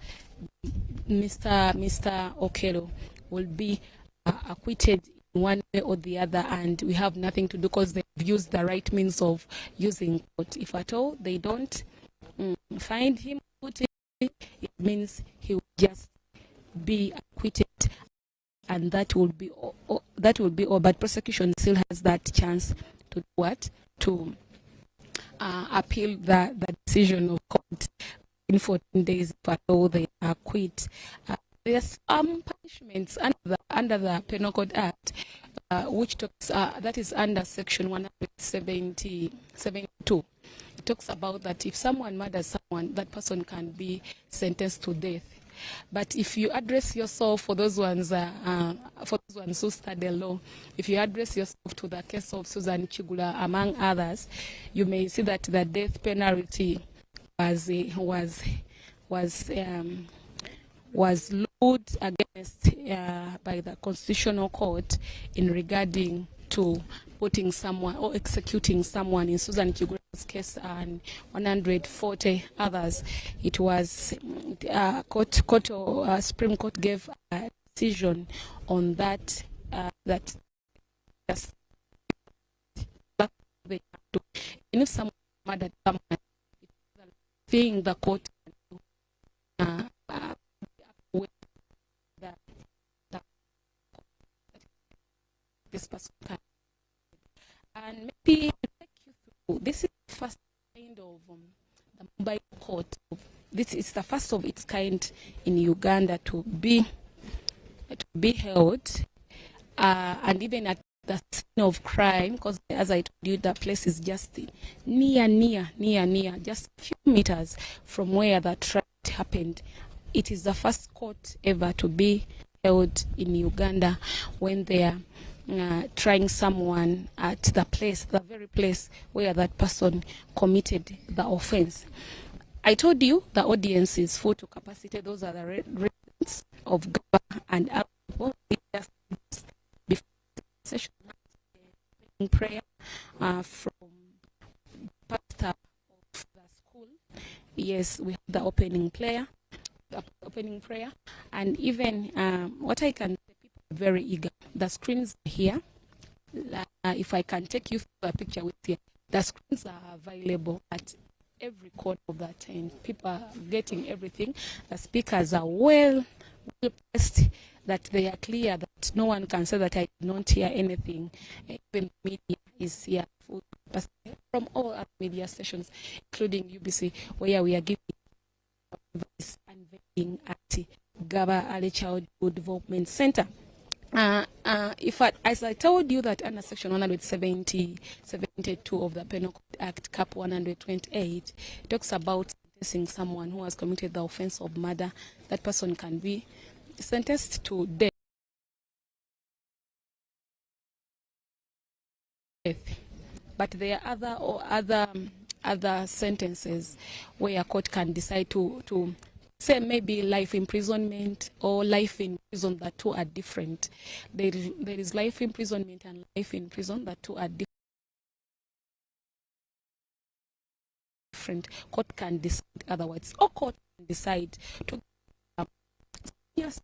Mr. Okello will be acquitted in one way or the other, and we have nothing to do because they've used the right means of using court. If at all they don't find him guilty, it means he will just be acquitted, and that will be all. But prosecution still has that chance to do what? To appeal the decision of court in 14 days if at all they acquit. There's punishments under the Penal Code Act, which talks that is under Section 172. It talks about that if someone murders someone, that person can be sentenced to death. But if you address yourself, for those ones who study law, if you address yourself to the case of Susan Chigula, among others, you may see that the death penalty was ruled against by the Constitutional Court in regarding to putting someone or executing someone. In Susan Chigula's case and 140 others, it was Supreme Court gave a decision on that that they have to. And if someone murdered someone, thing the court can do, this person can. And maybe take you through. This is the first kind of the mobile court. This is the first of its kind in Uganda to be held, and even at the scene of crime, because as I told you, the place is just near, just a few meters from where the trial happened. It is the first court ever to be held in Uganda when they are trying someone at the very place where that person committed the offense. I told you the audience is full to capacity. Those are the residents of Gaba and Apple. Before the session, prayer from pastor of the school. Yes, we have the opening prayer, and even what I can say, people are very eager. The screens are here. If I can take you through a picture with you, the screens are available at every corner of that tent. People are getting everything. The speakers are well placed, that they are clear, that no one can say that I did not hear anything. Even media is here from all other media stations, including UBC, where we are giving advice and unveiling at Gaba Early Childhood Development Center. As I told you that under Section 172 of the Penal Code Act, Cap 128, talks about sentencing someone who has committed the offense of murder. That person can be sentenced to death. But there are other sentences where a court can decide to say maybe life imprisonment or life in prison. The two are different. There is life imprisonment and life in prison. The two are different. Court can decide otherwise, or court can decide to yes,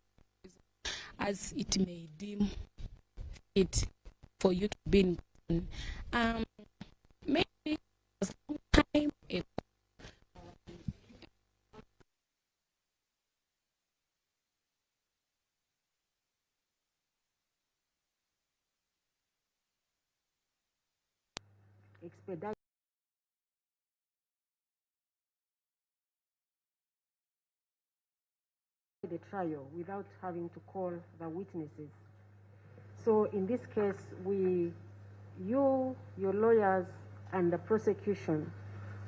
as it may deem it for you to be in prison. Maybe it was a long time ago. Expedite the trial without having to call the witnesses. So in this case, you, your lawyers, and the prosecution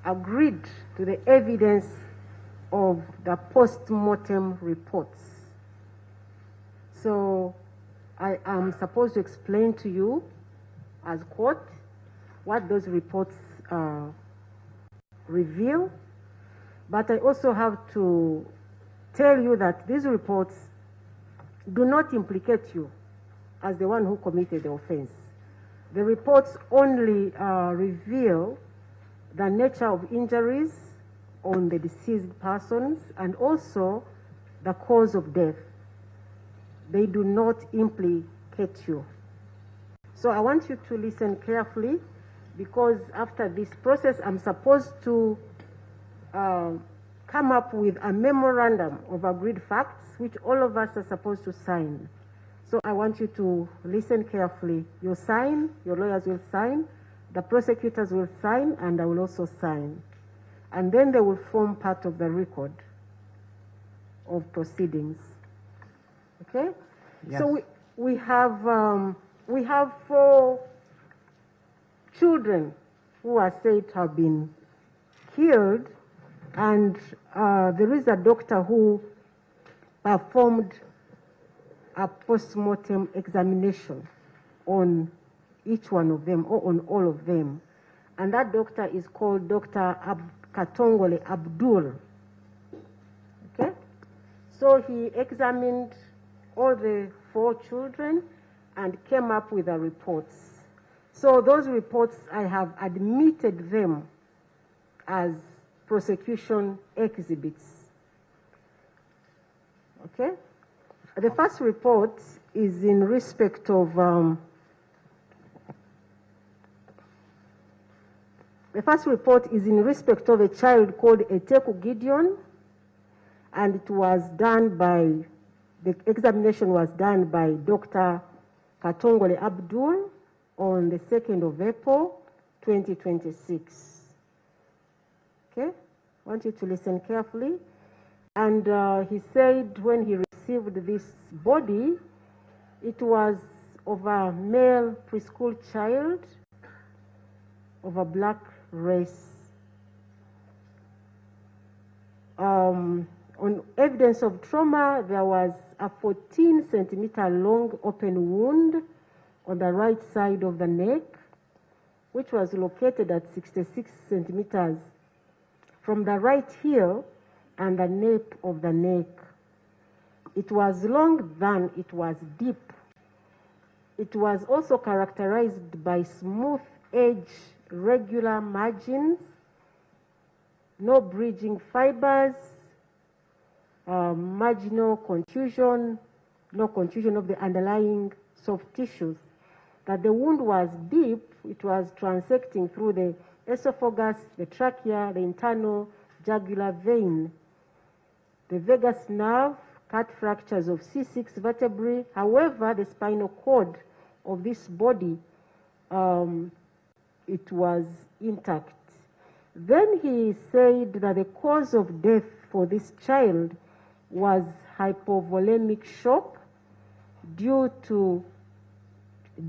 agreed to the evidence of the post-mortem reports. So I am supposed to explain to you as court what those reports reveal, but I also have to tell you that these reports do not implicate you as the one who committed the offense. The reports only reveal the nature of injuries on the deceased persons and also the cause of death. They do not implicate you. So I want you to listen carefully, because after this process, I'm supposed to come up with a memorandum of agreed facts, which all of us are supposed to sign. So I want you to listen carefully. You sign, your lawyers will sign, the prosecutors will sign, and I will also sign. And then they will form part of the record of proceedings. Okay? Yes. So we have 4 children who are said to have been killed, and there is a doctor who performed a post-mortem examination on each one of them, or on all of them. And that doctor is called Dr. Katongole Abdul. Okay? So he examined all the 4 children and came up with the reports. So those reports, I have admitted them as prosecution exhibits. Okay? The first report is in respect of a child called Eteku Gideon, and it was done by, the examination was done by Dr. Katongole Abdul on the 2nd of April, 2026. Okay? I want you to listen carefully. And he said when he received this body, it was of a male preschool child of a black race. On evidence of trauma, there was a 14-centimeter long open wound on the right side of the neck, which was located at 66 centimeters from the right heel and the nape of the neck. It was long than it was deep. It was also characterized by smooth edge, regular margins, no bridging fibers, marginal contusion, no contusion of the underlying soft tissues. That the wound was deep, it was transecting through the esophagus, the trachea, the internal jugular vein, the vagus nerve, cut fractures of C6 vertebrae. However, the spinal cord of this body, it was intact. Then he said that the cause of death for this child was hypovolemic shock due to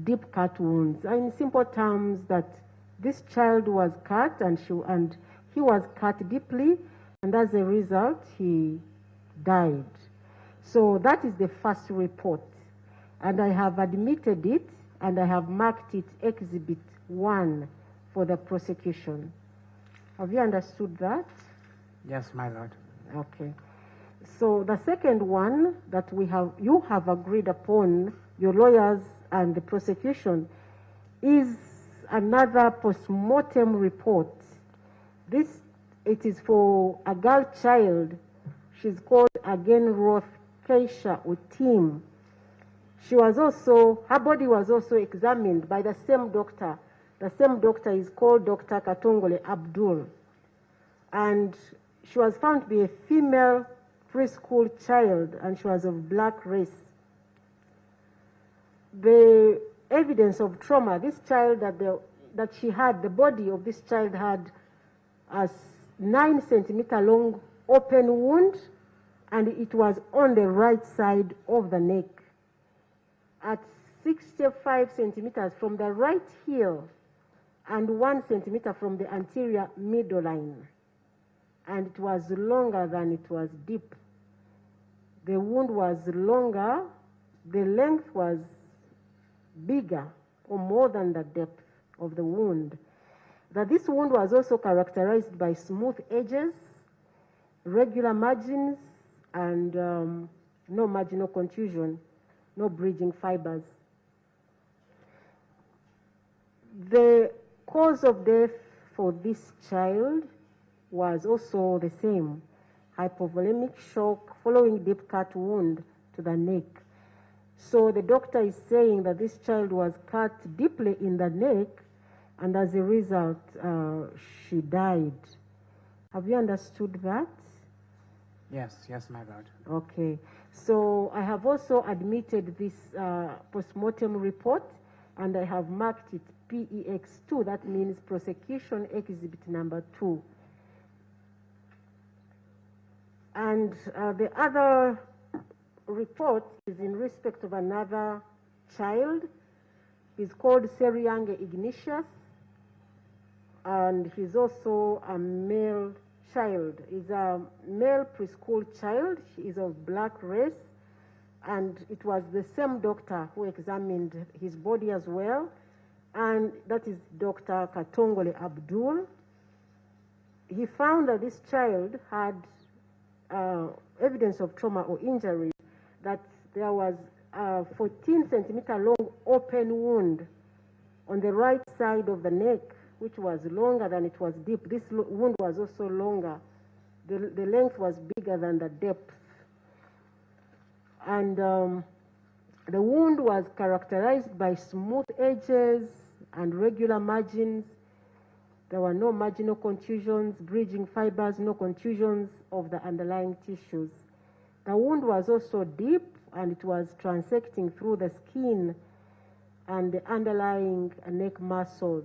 deep cut wounds. In simple terms, that this child was cut and he was cut deeply, and as a result, he died. So that is the first report. And I have admitted it, and I have marked it Exhibit 1 for the prosecution. Have you understood that? Yes, my lord. Okay. So the second one that you have agreed upon, your lawyers and the prosecution, is another post-mortem report. It is for a girl child. She's called Again Roth Keisha Utim. She was also, her body was also examined by the same doctor. The same doctor is called Dr. Katongole Abdul. And she was found to be a female preschool child, and she was of black race. The evidence of trauma, this child that she had, the body of this child had a 9 centimeter long open wound, and it was on the right side of the neck at 65 centimeters from the right heel and 1 centimeter from the anterior midline. And it was longer than it was deep. The wound was longer, the length was bigger or more than the depth of the wound. That this wound was also characterized by smooth edges, regular margins, and no marginal contusion, no bridging fibers. The cause of death for this child was also the same, hypovolemic shock following deep cut wound to the neck. So the doctor is saying that this child was cut deeply in the neck, and as a result, she died. Have you understood that? Yes, my Lord. Okay. So I have also admitted this postmortem report, and I have marked it PEX2. That means prosecution exhibit number 2. And the other report is in respect of another child. He's called Seriange Ignatius, and he's also a male child. He's a male preschool child. He is of black race, and it was the same doctor who examined his body as well, and that is Dr. Katongole Abdul. He found that this child had evidence of trauma or injury, that there was a 14 centimeter long open wound on the right side of the neck, which was longer than it was deep. This wound was also longer. The length was bigger than the depth. And the wound was characterized by smooth edges and regular margins. There were no marginal contusions, bridging fibers, no contusions of the underlying tissues. The wound was also deep, and it was transecting through the skin and the underlying neck muscles.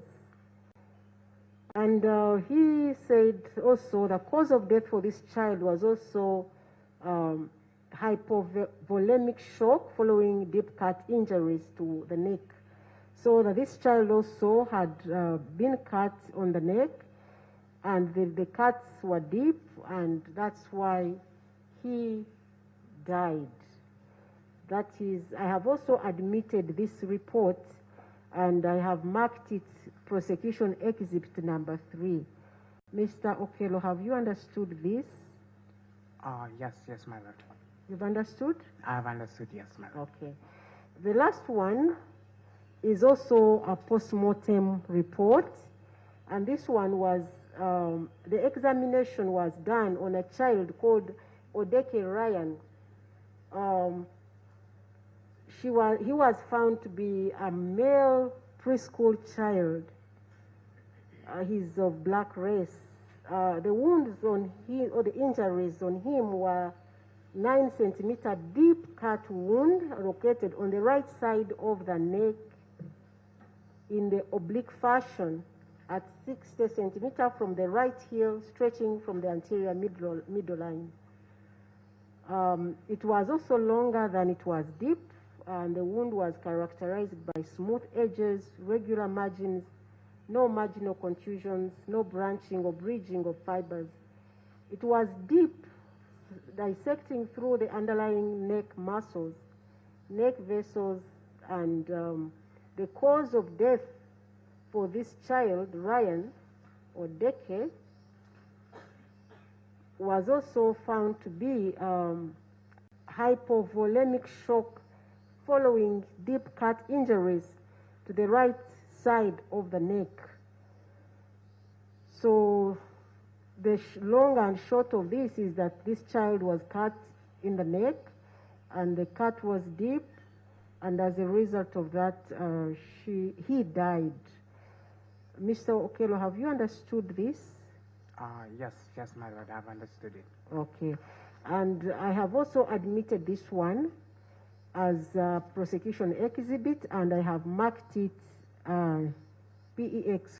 And he said also the cause of death for this child was also hypovolemic shock following deep cut injuries to the neck. So that this child also had been cut on the neck, and the cuts were deep, and that's why he died. That is, I have also admitted this report, and I have marked it prosecution exhibit number 3. Mr. Okello, have you understood this? Yes, my Lord. You've understood? I have understood, yes, my Lord. Okay. The last one is also a post-mortem report, and this one was, the examination was done on a child called Odeke Ryan. He was found to be a male preschool child. He's of black race. The wounds on him, or the injuries on him, were 9 centimeter deep cut wound located on the right side of the neck in the oblique fashion at 60 centimeter from the right heel, stretching from the anterior midline. It was also longer than it was deep, and the wound was characterized by smooth edges, regular margins, no marginal contusions, no branching or bridging of fibers. It was deep, dissecting through the underlying neck muscles, neck vessels, and the cause of death for this child, Ryan Odeke, was also found to be hypovolemic shock following deep cut injuries to the right side of the neck. So the long and short of this is that this child was cut in the neck, and the cut was deep, and as a result of that, he died. Mr. Okello, have you understood this? Yes, my lord, I've understood it. Okay. And I have also admitted this one as a prosecution exhibit, and I have marked it PEX